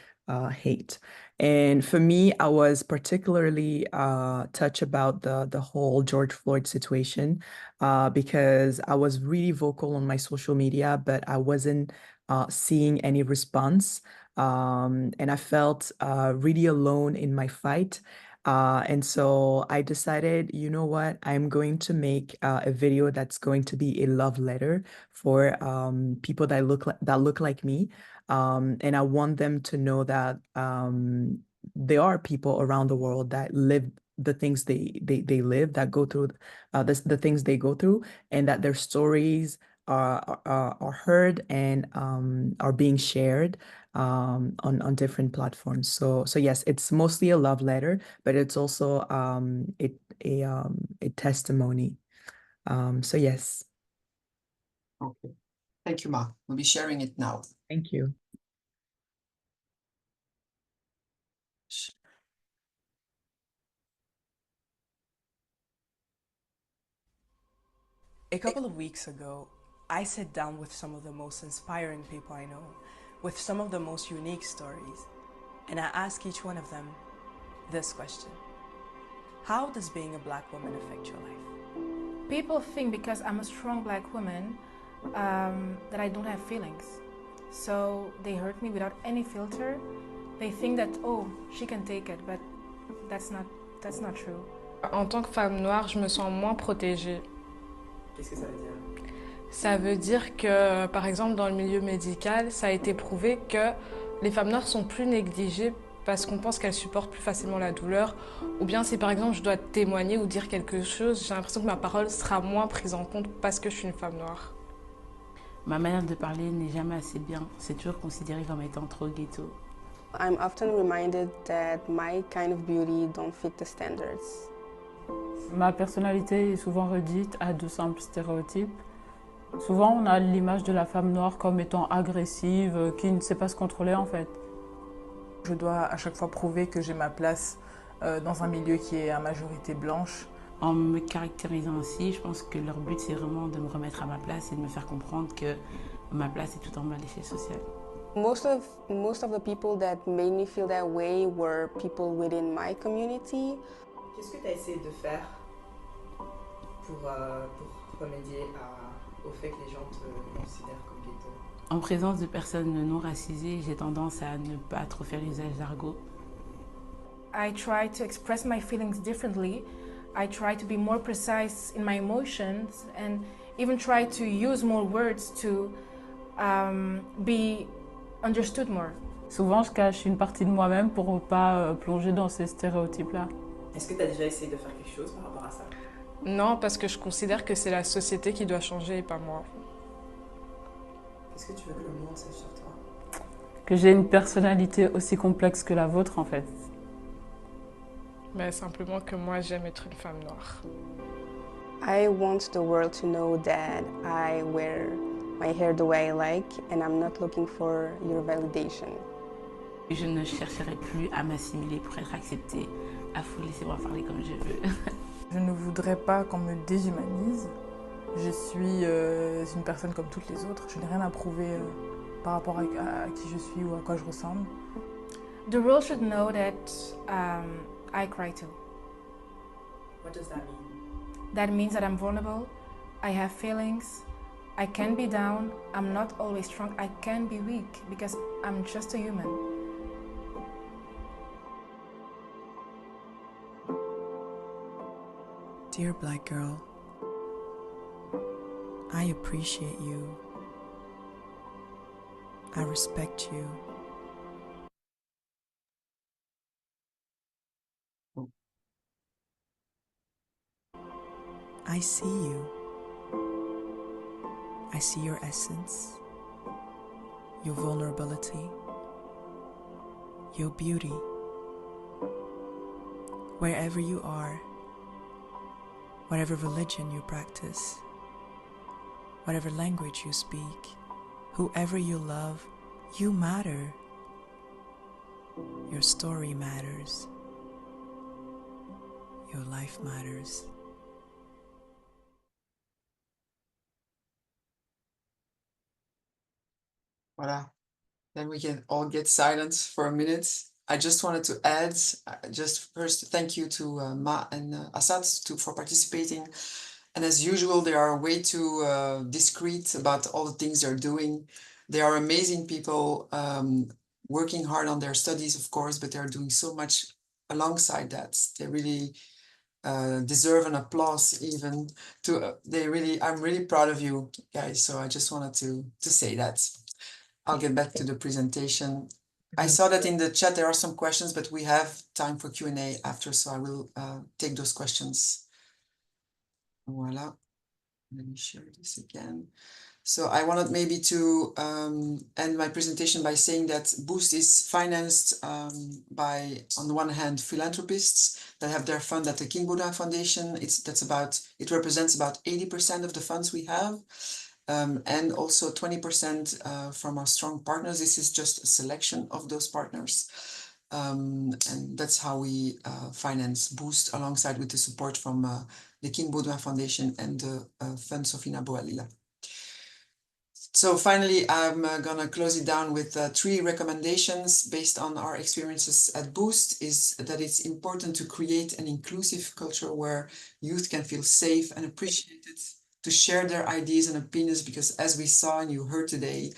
hate. And for me, I was particularly touched about the whole George Floyd situation because I was really vocal on my social media, but I wasn't seeing any response. And I felt really alone in my fight. And so I decided, you know what, I'm going to make a video that's going to be a love letter for people that look like me. And I want them to know that there are people around the world that live the things they live, that go through the things they go through, and that their stories are heard and are being shared on different platforms. So yes, it's mostly a love letter, but it's also a testimony. So yes, Okay. Thank you, Ma. We'll be sharing it now. thank you. A couple of weeks ago, I sat down with some of the most inspiring people I know, with some of the most unique stories. and I ask each one of them this question. How does being a Black woman affect your life? People think because I'm a strong Black woman that I don't have feelings. So they hurt me without any filter. They think that, oh, she can take it, but that's not true. En tant que femme noire, je me sens moins protégée. Qu'est-ce que ça veut dire? Ça veut dire que, par exemple, dans le milieu médical, ça a été prouvé que les femmes noires sont plus négligées parce qu'on pense qu'elles supportent plus facilement la douleur. Ou bien si, par exemple, je dois témoigner ou dire quelque chose, j'ai l'impression que ma parole sera moins prise en compte parce que je suis une femme noire. Ma manière de parler n'est jamais assez bien. C'est toujours considéré comme étant trop ghetto. I'm often reminded that my kind of beauty don't fit the standards. Ma personnalité est souvent réduite à de simples stéréotypes. Souvent, on a l'image de la femme noire comme étant agressive, qui ne sait pas se contrôler en fait. Je dois à chaque fois prouver que j'ai ma place dans un milieu qui est à majorité blanche. En me caractérisant ainsi, je pense que leur but c'est vraiment de me remettre à ma place et de me faire comprendre que ma place est tout en bas de l'échelle sociale. Most of the people that made me feel that way were people within my community. Qu'est-ce que tu as essayé de faire pour remédier au fait que les gens te considèrent comme ghetto? En présence de personnes non racisées, j'ai tendance à ne pas trop faire usage d'argot. I try to express my feelings differently. I try to be more precise in my emotions and even try to use more words to be understood more. Souvent, je cache une partie de moi-même pour ne pas plonger dans ces stéréotypes-là. Est-ce que tu as déjà essayé de faire quelque chose par rapport à ça? Non, parce que je considère que c'est la société qui doit changer et pas moi. Qu'est-ce que tu veux que le monde sache sur toi? Que j'ai une personnalité aussi complexe que la vôtre en fait. Mais simplement que moi, j'aime être une femme noire. I want the world to know that I wear my hair the way I like and I'm not looking for your validation. Je ne chercherai plus à m'assimiler pour être acceptée. À vous, laissez-moi parler comme je veux. Je ne voudrais pas qu'on me déshumanise. Je suis une personne comme toutes les autres. Je n'ai rien à prouver par rapport à qui je suis ou à quoi je ressemble. The world should know that I cry too. What does that mean? That means that I'm vulnerable, I have feelings, I can be down, I'm not always strong, I can be weak because I'm just a human. Dear Black girl, I appreciate you. I respect you. I see you. I see your essence, your vulnerability, your beauty. Wherever you are, whatever religion you practice, whatever language you speak, whoever you love, you matter. Your story matters. Your life matters. Voilà. Then we can all get silent for a minute. I just wanted to add, just first, thank you to Ma and Assad for participating. And as usual, they are way too discreet about all the things they're doing. They are amazing people, working hard on their studies, of course, but they're doing so much alongside that. They really deserve an applause even. I'm really proud of you guys. So I just wanted to say that. I'll get back to the presentation. I saw that in the chat there are some questions, but we have time for Q&A after, so I will take those questions. Voila. Let me share this again. So I wanted maybe to end my presentation by saying that Boost is financed by, on the one hand, philanthropists that have their fund at the King Baudouin Foundation. It represents about 80% of the funds we have. And also 20% from our strong partners. This is just a selection of those partners. And that's how we finance Boost alongside with the support from the King Baudouin Foundation and the Fund Sofina Boalila. So finally, I'm gonna close it down with 3 recommendations based on our experiences at Boost. Is that it's important to create an inclusive culture where youth can feel safe and appreciated to share their ideas and opinions, because as we saw and you heard today,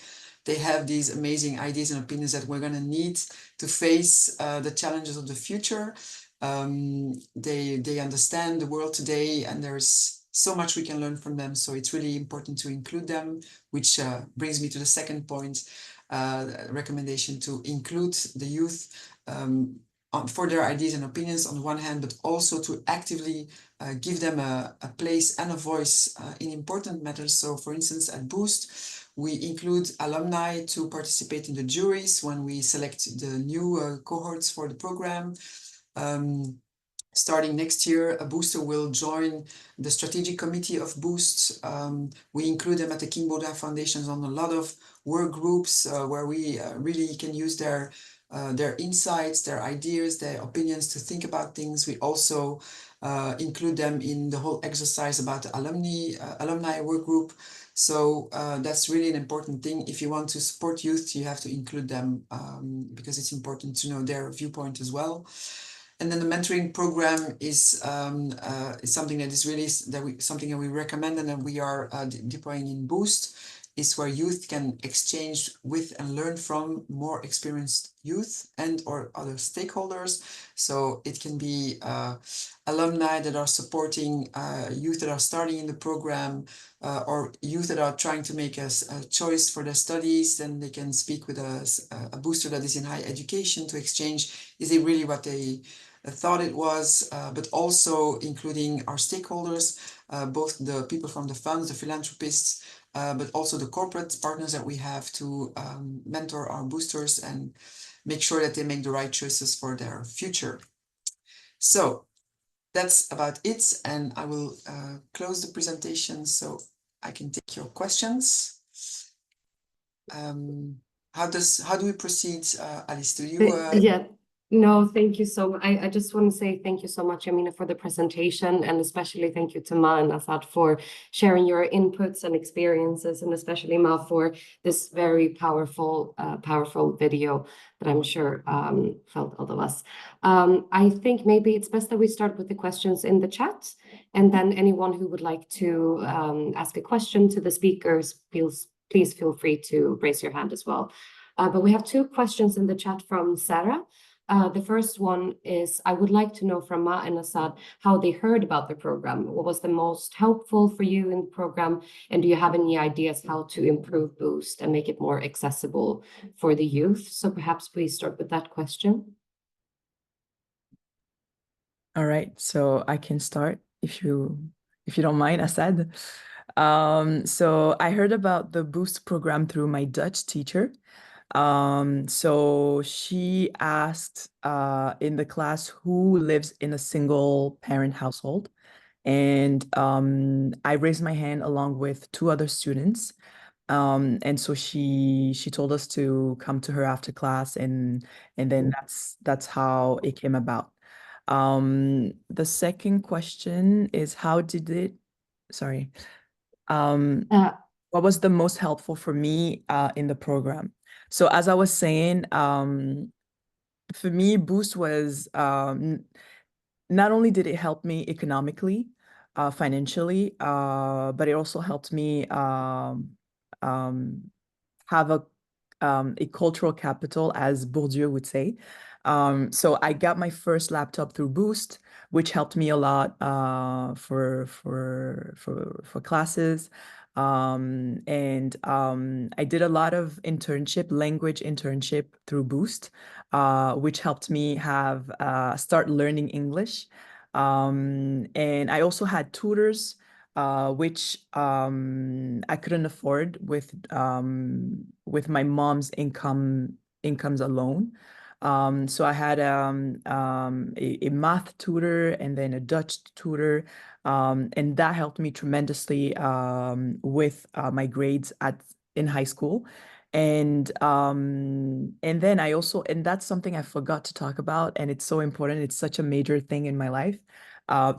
they have these amazing ideas and opinions that we're gonna need to face the challenges of the future. They understand the world today, and there's so much we can learn from them. So it's really important to include them, which brings me to the second point, recommendation to include the youth for their ideas and opinions on the one hand, but also to actively give them a place and a voice in important matters. So for instance, at Boost, we include alumni to participate in the juries when we select the new cohorts for the program. Starting next year, a booster will join the strategic committee of Boost. We include them at the King Baudouin Foundation on a lot of work groups where we really can use their insights, their ideas, their opinions to think about things. We also include them in the whole exercise about the alumni work group. So that's really an important thing. If you want to support youth, you have to include them because it's important to know their viewpoint as well. And then the mentoring program is something that is really something that we recommend and that we are deploying in Boost, is where youth can exchange with and learn from more experienced youth and or other stakeholders. So it can be alumni that are supporting youth that are starting in the program, or youth that are trying to make a choice for their studies. Then they can speak with a booster that is in higher education to exchange, is it really what they thought it was, but also including our stakeholders, both the people from the funds, the philanthropists, but also the corporate partners that we have to mentor our boosters and make sure that they make the right choices for their future. So that's about it, and I will close the presentation so I can take your questions. How do we proceed, Alice? Do you? Yeah. No, thank you so much. I just want to say thank you so much, Amina, for the presentation, and especially thank you to Ma and Asad for sharing your inputs and experiences, and especially Ma for this very powerful video that I'm sure felt all of us. I think maybe it's best that we start with the questions in the chat, and then anyone who would like to ask a question to the speakers, please feel free to raise your hand as well. But we have 2 questions in the chat from Sarah. The first one is, I would like to know from Ma and Asad how they heard about the program. What was the most helpful for you in the program? And do you have any ideas how to improve Boost and make it more accessible for the youth? So perhaps we start with that question. All right, so I can start if you don't mind, Asad. So I heard about the Boost program through my Dutch teacher. So she asked in the class who lives in a single parent household, and I raised my hand along with 2 other students. And so she told us to come to her after class, and then that's how it came about. The second question is, what was the most helpful for me in the program? So as I was saying, for me, Boost was not only did it help me economically, financially, but it also helped me have a cultural capital, as Bourdieu would say. So I got my first laptop through Boost, which helped me a lot for classes. And I did a lot of language internship through Boost, which helped me start learning English. And I also had tutors, which I couldn't afford with my mom's incomes alone. So I had a math tutor and then a Dutch tutor, and that helped me tremendously with my grades in high school. And then and that's something I forgot to talk about, and it's so important. It's such a major thing in my life.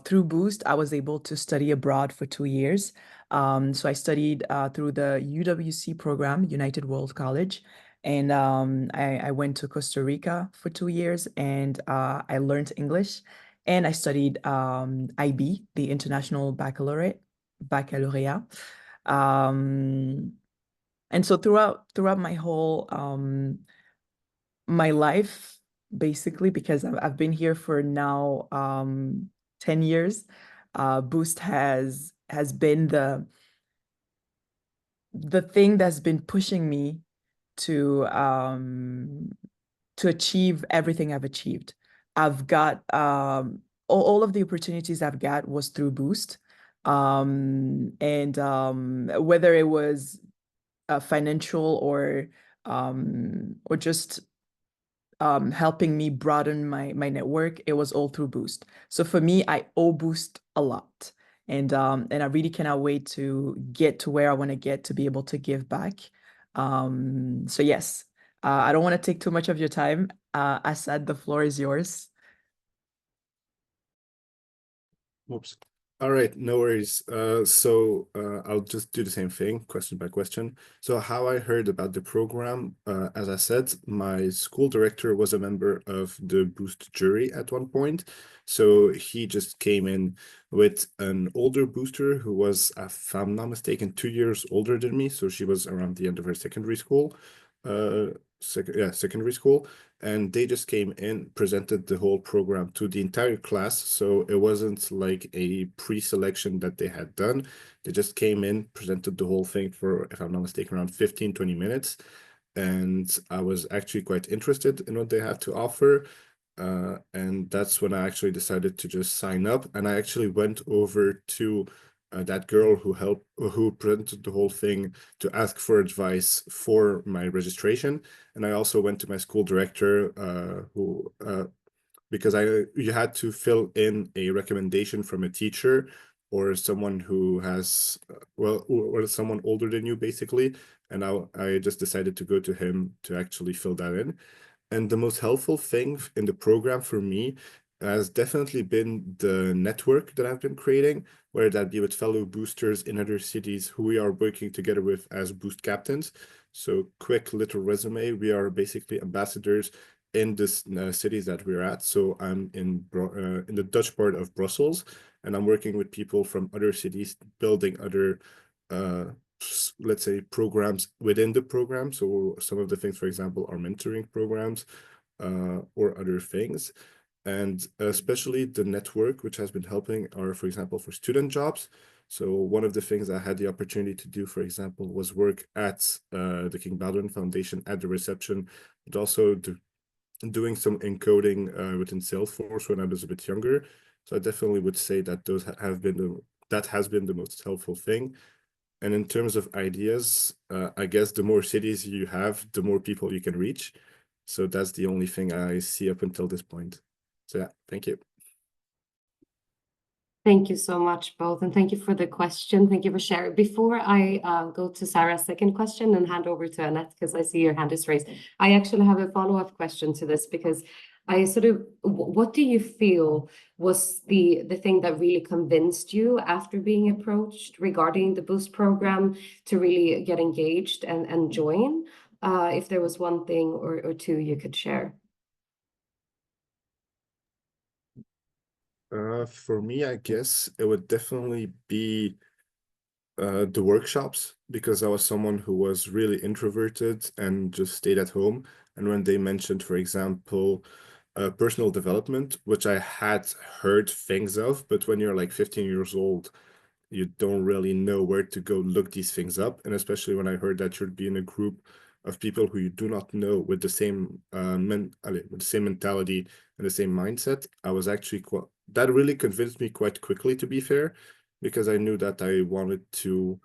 through Boost, I was able to study abroad for 2 years. So I studied through the UWC program, United World College. And I went to Costa Rica for 2 years, and I learned English. And I studied IB, the International Baccalaureate. And so throughout my whole my life, basically, because I've been here for now 10 years, Boost has been the thing that's been pushing me to achieve everything I've achieved. I've got all of the opportunities I've got was through Boost. And whether it was financial or just helping me broaden my network, it was all through Boost. So for me, I owe Boost a lot. And I really cannot wait to get to where I want to get to be able to give back. So yes, I don't want to take too much of your time. Assad, the floor is yours. Oops. All right, no worries. I'll just do the same thing, question by question. So how I heard about the program, as I said, my school director was a member of the Boost jury at one point. So he just came in with an older booster who was, if I'm not mistaken, 2 years older than me. So she was around the end of her secondary school. Secondary school. And they just came in, presented the whole program to the entire class. So it wasn't like a pre-selection that they had done. They just came in, presented the whole thing for, if I'm not mistaken, around 15, 20 minutes. And I was actually quite interested in what they had to offer. And that's when I actually decided to just sign up. And I actually went over to that girl who presented the whole thing to ask for advice for my registration. And I also went to my school director, because you had to fill in a recommendation from a teacher or someone who has, or someone older than you, basically. And I just decided to go to him to actually fill that in. And the most helpful thing in the program for me has definitely been the network that I've been creating, whether that be with fellow boosters in other cities who we are working together with as boost captains. So quick little resume, we are basically ambassadors in this cities that we're at. So I'm in the Dutch part of Brussels, and I'm working with people from other cities, building other let's say programs within the program. So some of the things, for example, are mentoring programs or other things. And especially the network, which has been helping are, for example, for student jobs. So one of the things I had the opportunity to do, for example, was work at the King Baudouin Foundation at the reception, but also doing some encoding within Salesforce when I was a bit younger. So I definitely would say that that has been the most helpful thing. And in terms of ideas, I guess the more cities you have, the more people you can reach. So that's the only thing I see up until this point. So yeah, thank you. Thank you so much, both, and thank you for the question. Thank you for sharing. Before I go to Sarah's second question and hand over to Annette, because I see your hand is raised, I actually have a follow-up question to this, because I what do you feel was the thing that really convinced you after being approached regarding the Boost program to really get engaged and join? If there was one thing or two you could share. For me, I guess it would definitely be the workshops, because I was someone who was really introverted and just stayed at home. And when they mentioned, for example, personal development, which I had heard things of, but when you're like 15 years old, you don't really know where to go look these things up. And especially when I heard that you'd be in a group of people who you do not know with the same with the same mentality and the same mindset, I was actually that really convinced me quite quickly, to be fair, because I knew that I wanted to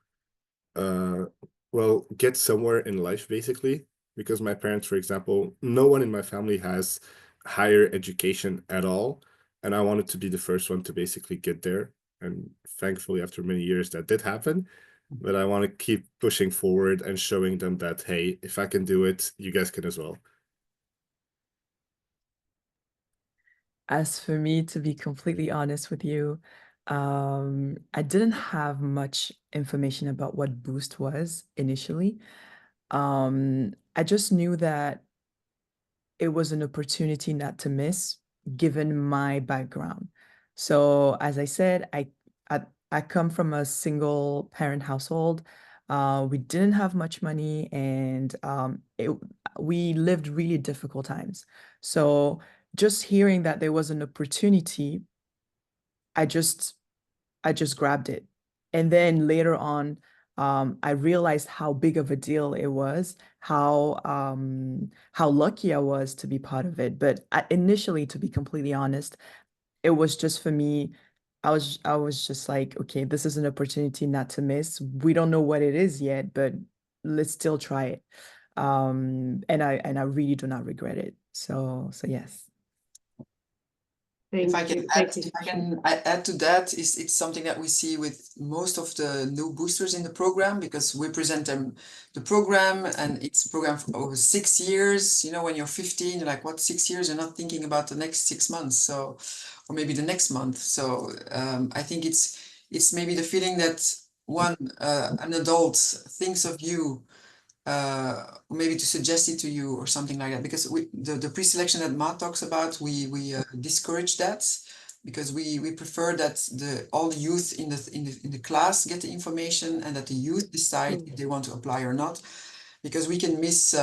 get somewhere in life, basically, because my parents, for example, no one in my family has higher education at all, and I wanted to be the first one to basically get there. And thankfully, after many years, that did happen. But I want to keep pushing forward and showing them that, hey, if I can do it, you guys can as well. As for me, to be completely honest with you, I didn't have much information about what Boost was initially. I just knew that it was an opportunity not to miss, given my background. So, as I said, I come from a single parent household. We didn't have much money, and we lived really difficult times. So, just hearing that there was an opportunity, I just I just grabbed it. And then later on, I realized how big of a deal it was, how lucky I was to be part of it. But initially, to be completely honest, it was just for me. I was just like, okay, this is an opportunity not to miss. We don't know what it is yet, but let's still try it. And I really do not regret it. So yes. If I Thank you. can add to that, it's something that we see with most of the new boosters in the program, because we present them the program, and it's a program for over 6 years. You know, when you're 15, you're like, what, 6 years? You're not thinking about the next 6 months, so, or maybe the next month. So I think it's maybe the feeling that an adult thinks of you, maybe to suggest it to you or something like that, because the pre-selection that Ma talks about, we discourage that, because we prefer that all the youth in the class get the information, and that the youth decide if they want to apply or not, because we can miss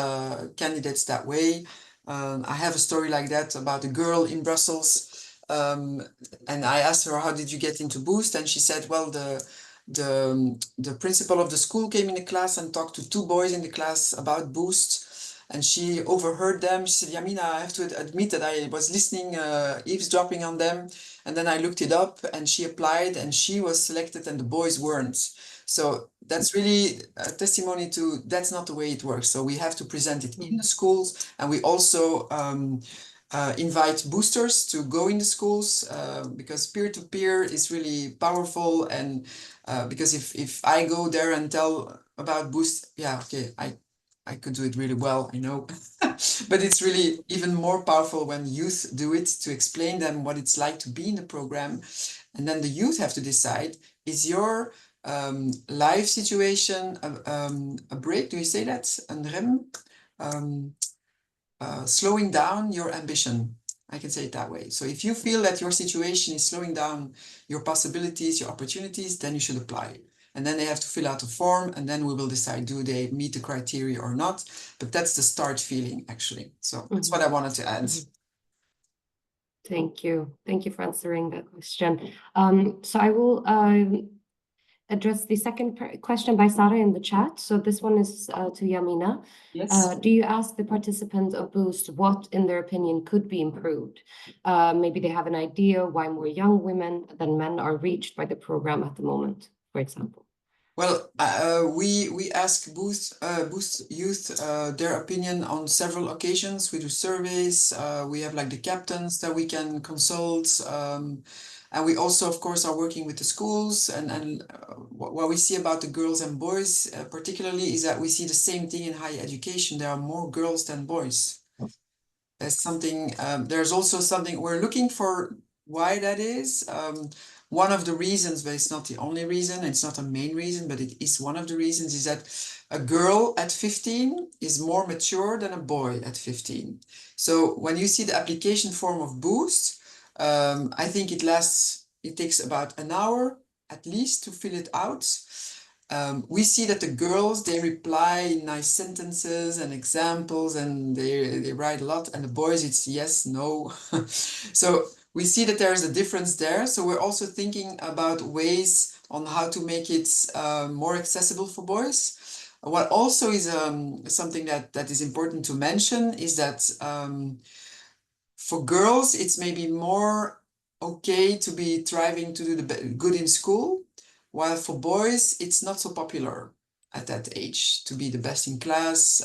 candidates that way. I have a story like that about a girl in Brussels, and I asked her, how did you get into Boost? And she said, well, the principal of the school came in the class and talked to 2 boys in the class about Boost, and she overheard them. She said, Yamina, I have to admit that I was listening, eavesdropping on them, and then I looked it up, and she applied, and she was selected, and the boys weren't. So that's really a testimony to that's not the way it works. So we have to present it in the schools, and we also invite boosters to go in the schools, because peer-to-peer is really powerful. And because if I go there and tell about Boost, yeah, okay, I could do it really well, I know. But it's really even more powerful when youth do it, to explain them what it's like to be in the program. And then the youth have to decide, is your life situation a break? Do you say that? Een rem? Slowing down your ambition. I can say it that way. So if you feel that your situation is slowing down your possibilities, your opportunities, then you should apply. And then they have to fill out a form, and then we will decide, do they meet the criteria or not? But that's the start feeling, actually. So that's what I wanted to add. Thank you. Thank you for answering that question. So I will address the second question by Sarah in the chat. So this one is to Yamina. Yes. Do you ask the participants of Boost what, in their opinion, could be improved? Maybe they have an idea why more young women than men are reached by the program at the moment, for example. Well, we ask Boost youth their opinion on several occasions. We do surveys. We have like the captains that we can consult. And we also, of course, are working with the schools. And what we see about the girls and boys particularly is that we see the same thing in higher education. There are more girls than boys. There's also something we're looking for why that is. One of the reasons, but it's not the only reason, it's not a main reason, but it is one of the reasons, is that a girl at 15 is more mature than a boy at 15. So when you see the application form of Boost, I think it takes about an hour at least to fill it out. We see that the girls, they reply in nice sentences and examples, and they write a lot, and the boys, it's yes, no. So we see that there is a difference there. So we're also thinking about ways on how to make it more accessible for boys. What also is something that is important to mention is that for girls, it's maybe more okay to be thriving to do good in school, while for boys, it's not so popular at that age to be the best in class.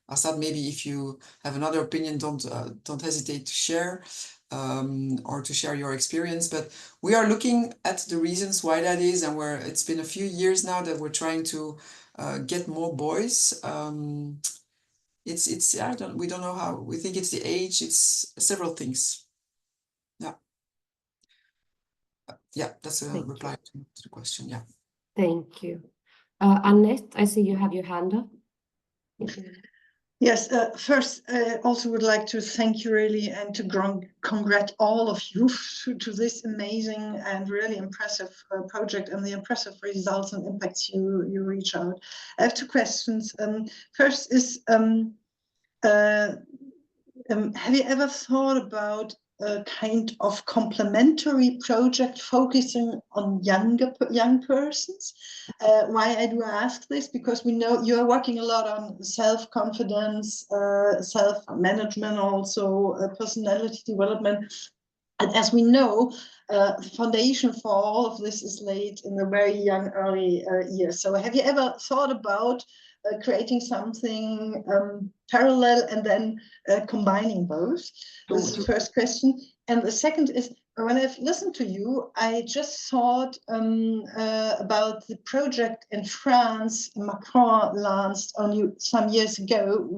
Assad, maybe if you have another opinion, don't hesitate to share, or to share your experience. But we are looking at the reasons why that is, and it's been a few years now that we're trying to get more boys. We don't know how. We think it's the age. It's several things. Yeah, that's a Thank reply to the question. Yeah. Thank you. Annette, I see you have your hand up. Yes, first, I also would like to thank you really and to congratulate all of you to this amazing and really impressive project and the impressive results and impacts you reach out. I have two questions. First is, have you ever thought about a kind of complementary project focusing on young persons? Why I do ask this? Because we know you are working a lot on self-confidence, self-management, also personality development. And as we know, the foundation for all of this is laid in the very young, early years. So have you ever thought about creating something parallel and then combining both? This is the first question. And the second is, when I've listened to you, I just thought about the project in France Macron launched on some years ago,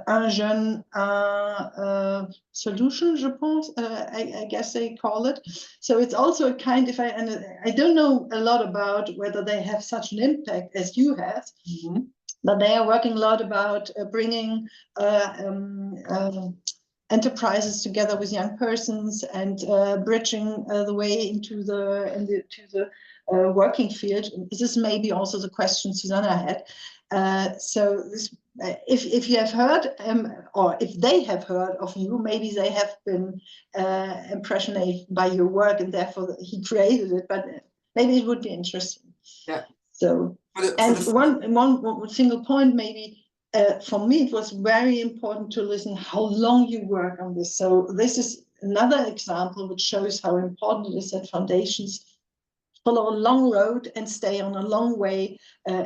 un jeune, solution, je pense, I guess they call it. So it's also a kind, I don't know a lot about whether they have such an impact as you have, but they are working a lot about bringing enterprises together with young persons and bridging the way into the working field. This is maybe also the question Susanna had. So this, if you have heard, or if they have heard of you, maybe they have been impressionated by your work and therefore he created it, but maybe it would be interesting. Yeah. So, one single point maybe, for me, it was very important to listen how long you work on this. So this is another example which shows how important it is that foundations follow a long road and stay on a long way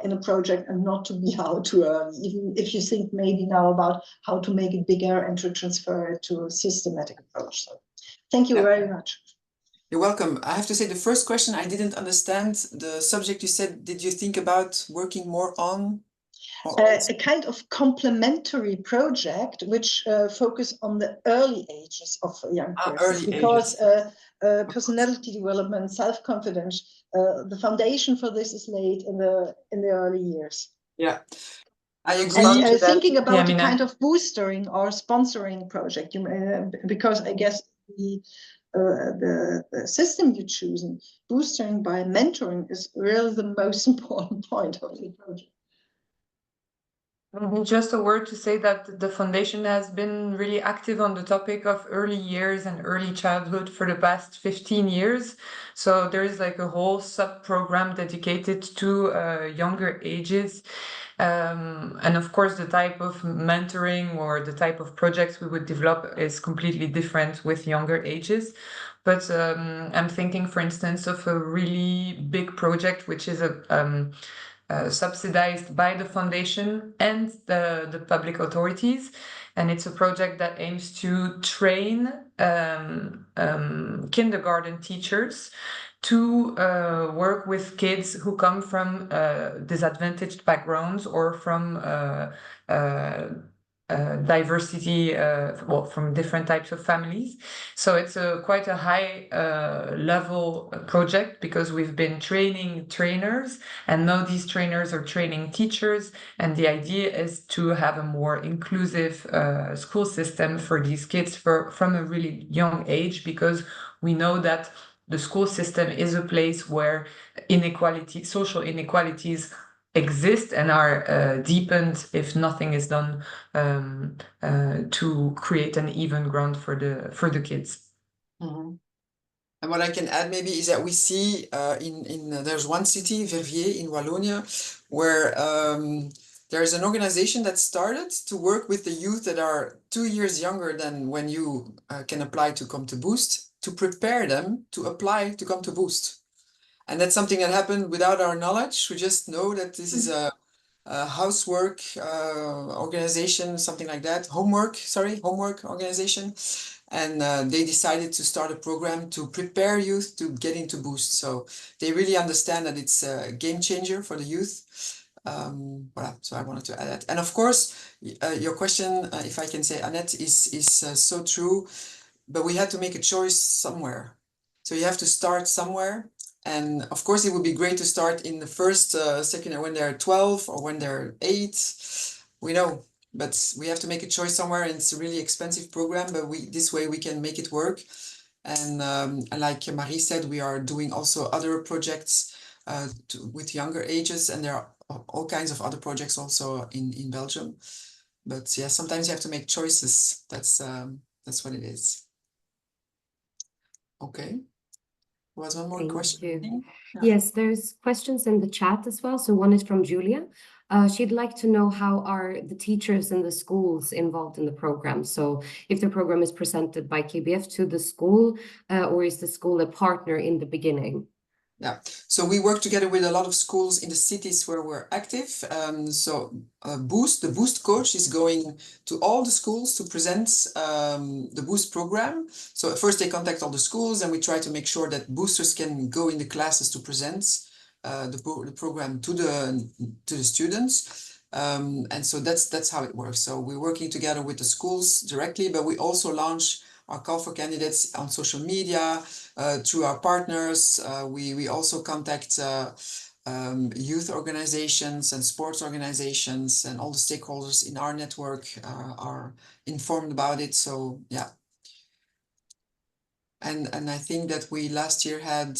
in a project and not to be out too early, even if you think maybe now about how to make it bigger and to transfer it to a systematic approach. So thank you very much. You're welcome. I have to say the first question, I didn't understand the subject you said. Did you think about working more on? A kind of complementary project which focus on the early ages of young persons, because personality development, self-confidence, the foundation for this is laid in the early years. Yeah, I agree. And thinking about a kind of boostering or sponsoring project, because I guess the system you choose, boostering by mentoring, is really the most important point of the project. Just a word to say that the foundation has been really active on the topic of early years and early childhood for the past 15 years. So there is like a whole sub-program dedicated to younger ages. And of course, the type of mentoring or the type of projects we would develop is completely different with younger ages. But I'm thinking, for instance, of a really big project, which is subsidized by the foundation and the public authorities. And it's a project that aims to train kindergarten teachers to work with kids who come from disadvantaged backgrounds or from diversity, from different types of families. So it's quite a high level project, because we've been training trainers and now these trainers are training teachers, and the idea is to have a more inclusive school system for these kids from a really young age, because we know that the school system is a place where social inequalities exist and are deepened if nothing is done to create an even ground for the kids. Mm-hmm. And what I can add maybe is that we see there's one city, Verviers in Wallonia, where there's an organization that started to work with the youth that are 2 years younger than when you can apply to come to Boost, to prepare them to apply to come to Boost. And that's something that happened without our knowledge. We just know that this is a housework organization, something like that. Homework organization. And they decided to start a program to prepare youth to get into Boost. So they really understand that it's a game changer for the youth. Voilà, so I wanted to add that. And of course, your question, if I can say, Annette, is so true. But we had to make a choice somewhere. So you have to start somewhere. And of course, it would be great to start in the first, second, when they're 12 or when they're 8. We know, but we have to make a choice somewhere, and it's a really expensive program, but this way we can make it work. And like Marie said, we are doing also other projects with younger ages, and there are all kinds of other projects also in Belgium. But yeah, sometimes you have to make choices. That's what it is. Okay. Was one more Thank question? you. Yeah. Yes, there's questions in the chat as well. So one is from Julia. She'd like to know, how are the teachers in the schools involved in the program? So if the program is presented by KBF to the school, or is the school a partner in the beginning? Yeah, so we work together with a lot of schools in the cities where we're active. Boost, the Boost coach, is going to all the schools to present the Boost program. So first they contact all the schools, and we try to make sure that boosters can go in the classes to present the program to the students. And so that's how it works. So we're working together with the schools directly, but we also launch our call for candidates on social media, through our partners. We also contact youth organizations and sports organizations, and all the stakeholders in our network are informed about it. So yeah. And I think that we last year had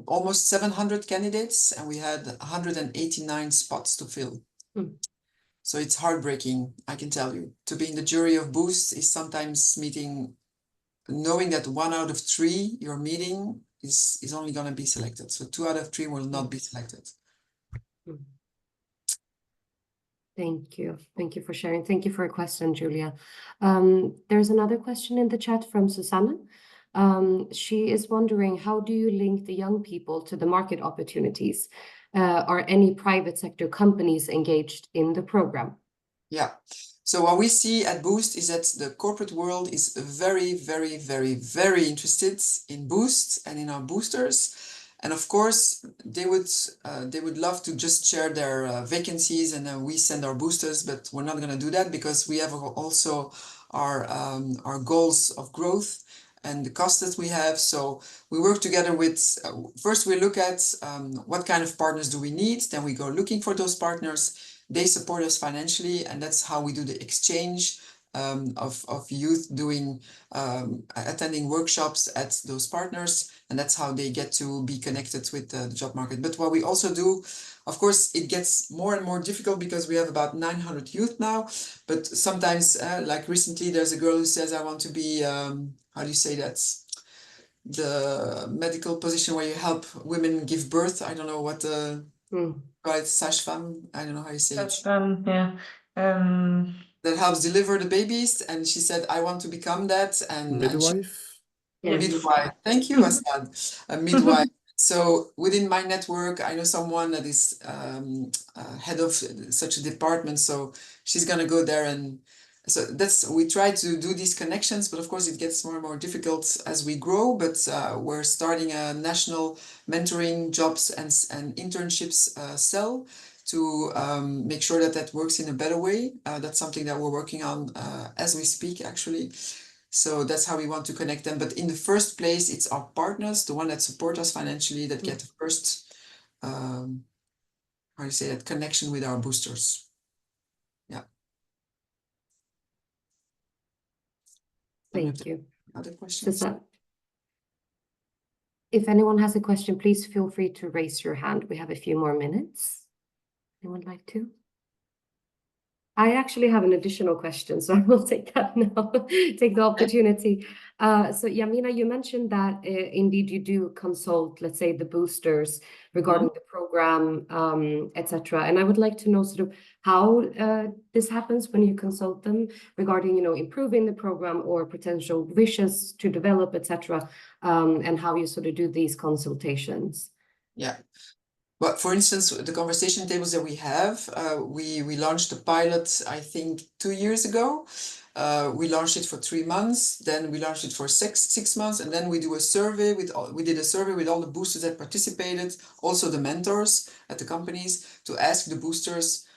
almost 700 candidates, and we had 189 spots to fill. So it's heartbreaking, I can tell you. To be in the jury of Boost is sometimes knowing that 1 out of 3 you're meeting is only going to be selected. So 2 out of 3 will not be selected. Thank you. Thank you for sharing. Thank you for your question, Julia. There's another question in the chat from Susanna. She is wondering, how do you link the young people to the market opportunities? Are any private sector companies engaged in the program? Yeah. So what we see at Boost is that the corporate world is very, very, very, very interested in Boost and in our boosters. And of course, they would love to just share their vacancies, and then we send our boosters, but we're not going to do that, because we have also our goals of growth and the costs that we have. So we work together with, first we look at what kind of partners do we need, then we go looking for those partners. They support us financially, and that's how we do the exchange of youth attending workshops at those partners, and that's how they get to be connected with the job market. But what we also do, of course, it gets more and more difficult because we have about 900 youth now, but sometimes, like recently, there's a girl who says, I want to be, how do you say that? The medical position where you help women give birth. I don't know what the... Right, sage-femme, I don't know how you say it. Sage-femme, yeah. That helps deliver the babies, and she said, I want to become that. And Midwife? Midwife. Thank you, Assad. A midwife. So within my network, I know someone that is head of such a department. So she's going to go there, and so we try to do these connections, but of course it gets more and more difficult as we grow. But we're starting a national mentoring jobs and internships cell to make sure that works in a better way. That's something that we're working on as we speak, actually. So that's how we want to connect them. But in the first place, it's our partners, the one that support us financially, that get the first, how do you say that, connection with our boosters. Yeah. Thank you. Other questions? If anyone has a question, please feel free to raise your hand. We have a few more minutes. Anyone like to? I actually have an additional question, so I will take that now, take the opportunity. So Yamina, you mentioned that indeed you do consult, let's say, the boosters regarding the program, etc. And I would like to know sort of how this happens when you consult them regarding, improving the program or potential wishes to develop, etc. And how you sort of do these consultations. Yeah. But for instance, the conversation tables that we have, we launched a pilot, I think 2 years ago. We launched it for 3 months, then we launched it for six months, and then we did a survey with all the boosters that participated, also the mentors at the companies, to ask the boosters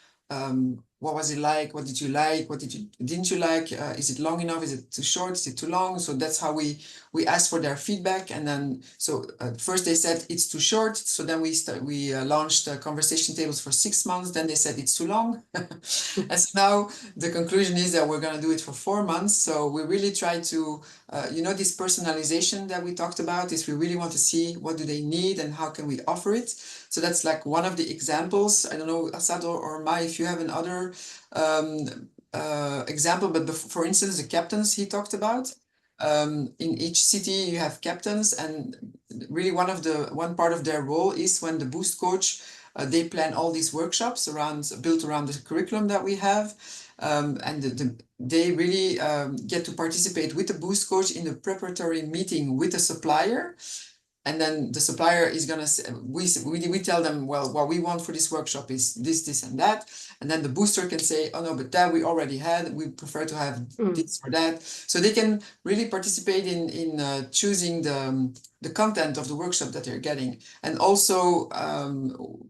what was it like? What did you like? What didn't you like? Is it long enough? Is it too short? Is it too long? So that's how we asked for their feedback. And then first they said it's too short. So then we launched conversation tables for 6 months. Then they said it's too long. And so now the conclusion is that we're going to do it for 4 months. So we really try to this personalization that we talked about is we really want to see what do they need and how can we offer it. So that's like one of the examples. I don't know, Asad or Mai, if you have another example, but for instance, the captains he talked about. In each city you have captains, and really one part of their role is when the Boost coach, they plan all these workshops built around the curriculum that we have. And they really get to participate with the Boost coach in the preparatory meeting with the supplier. And then the supplier is going to, we tell them, well, what we want for this workshop is this, and that. And then the booster can say, oh no, but that we already had. We prefer to have this or that. So they can really participate in choosing the content of the workshop that they're getting. And also,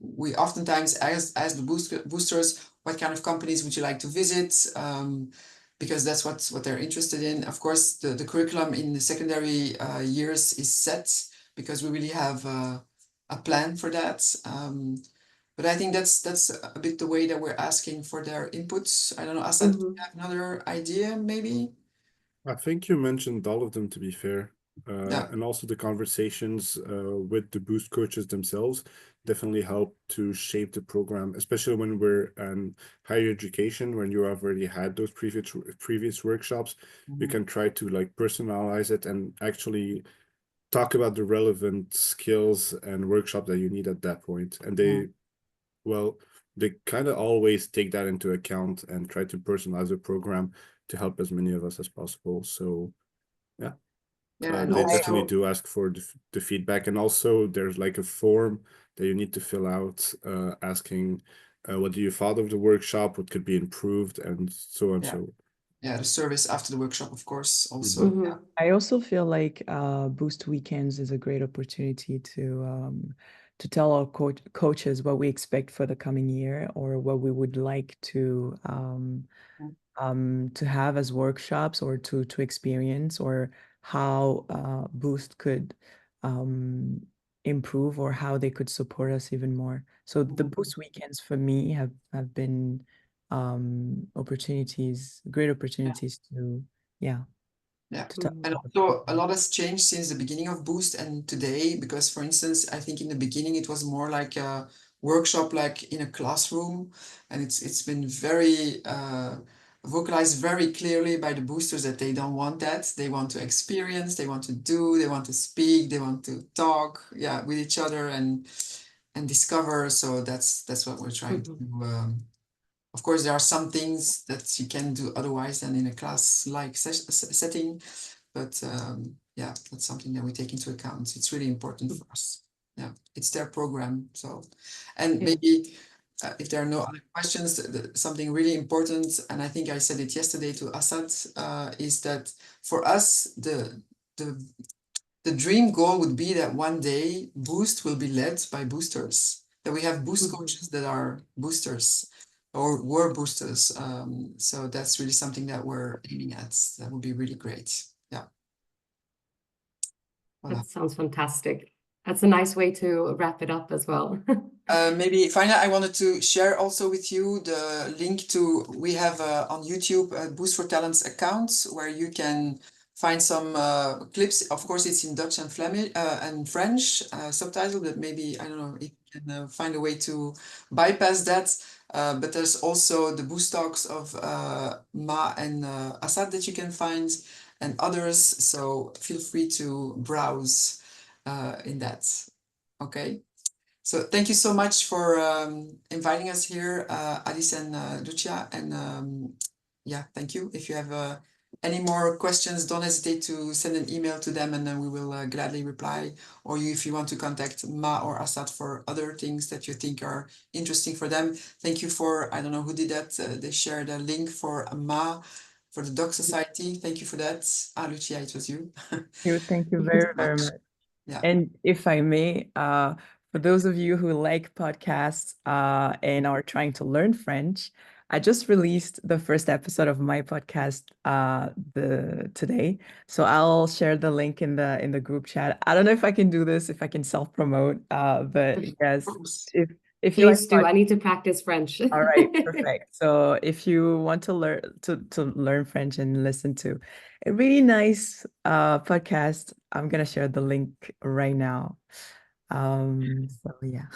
we oftentimes ask the boosters, what kind of companies would you like to visit? Because that's what they're interested in. Of course, the curriculum in the secondary years is set, because we really have a plan for that. But I think that's a bit the way that we're asking for their inputs. I don't know, Asad, do you have another idea maybe? I think you mentioned all of them, to be fair. Yeah. And also the conversations with the Boost coaches themselves definitely help to shape the program, especially when we're in higher education, when you have already had those previous workshops. You can try to like personalize it and actually talk about the relevant skills and workshop that you need at that point. And they kind of always take that into account and try to personalize the program to help as many of us as possible. So yeah, and they also, definitely do ask for the feedback. And also there's like a form that you need to fill out asking what do you thought of the workshop, what could be improved, and so on. Yeah, the service after the workshop, of course, also. Yeah. I also feel like Boost Weekends is a great opportunity to tell our coaches what we expect for the coming year, or what we would like to have as workshops, or to experience, or how Boost could improve, or how they could support us even more. So the Boost Weekends for me have been great opportunities to and also a lot has changed since the beginning of Boost and today, because for instance, I think in the beginning it was more like a workshop, like in a classroom, and it's been very vocalized very clearly by the boosters that they don't want that. They want to experience, they want to do, they want to speak, they want to talk, with each other and discover. So that's what we're trying to do. Of course, there are some things that you can do otherwise than in a class-like setting, but that's something that we take into account. It's really important for us. Yeah, it's their program. So, and maybe if there are no other questions, something really important, and I think I said it yesterday to Asad, is that for us, the dream goal would be that one day Boost will be led by boosters, that we have Boost coaches that are boosters, or were boosters. So that's really something that we're aiming at. That would be really great. Yeah. Voilà. That sounds fantastic. That's a nice way to wrap it up as well. Maybe finally, I wanted to share also with you the link to, we have on YouTube a Boost for Talents account where you can find some clips. Of course, it's in Dutch and Flemish and French subtitle, but maybe, I don't know, if you can find a way to bypass that. But there's also the Boost Talks of Ma and Asad that you can find, and others. So feel free to browse in that. Okay. So thank you so much for inviting us here, Alice and Lucia. And thank you. If you have any more questions, don't hesitate to send an email to them, and then we will gladly reply. Or if you want to contact Ma or Asad for other things that you think are interesting for them. Thank you for, I don't know who did that. They shared a link for Ma, for the Dog Society. Thank you for that. Lucia, it was you. Thank you very, very much. Yeah. And if I may, for those of you who like podcasts and are trying to learn French, I just released the first episode of my podcast today. So I'll share the link in the group chat. I don't know if I can do this, if I can self-promote, but yes, if you like Please do. I need to practice French. all right, perfect. So if you want to learn French and listen to a really nice podcast, I'm gonna share the link right now. So yeah.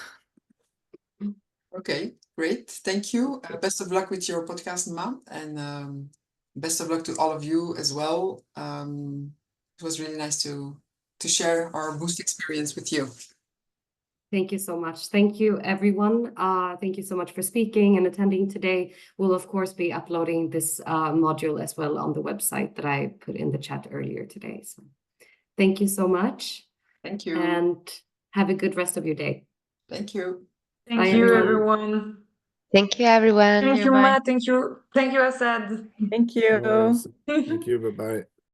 Okay, great. Thank you. Best of luck with your podcast, Ma, and best of luck to all of you as well. It was really nice to share our Boost experience with you. Thank you so much. Thank you, everyone. Thank you so much for speaking and attending today. We'll, of course, be uploading this module as well on the website that I put in the chat earlier today. So thank you so much. Thank you. And have a good rest of your day. Thank you. Thank you, everyone. Thank you, everyone. Thank you, Matt. Thank you. Thank you, Assad. Thank you. Thank you. Bye-bye.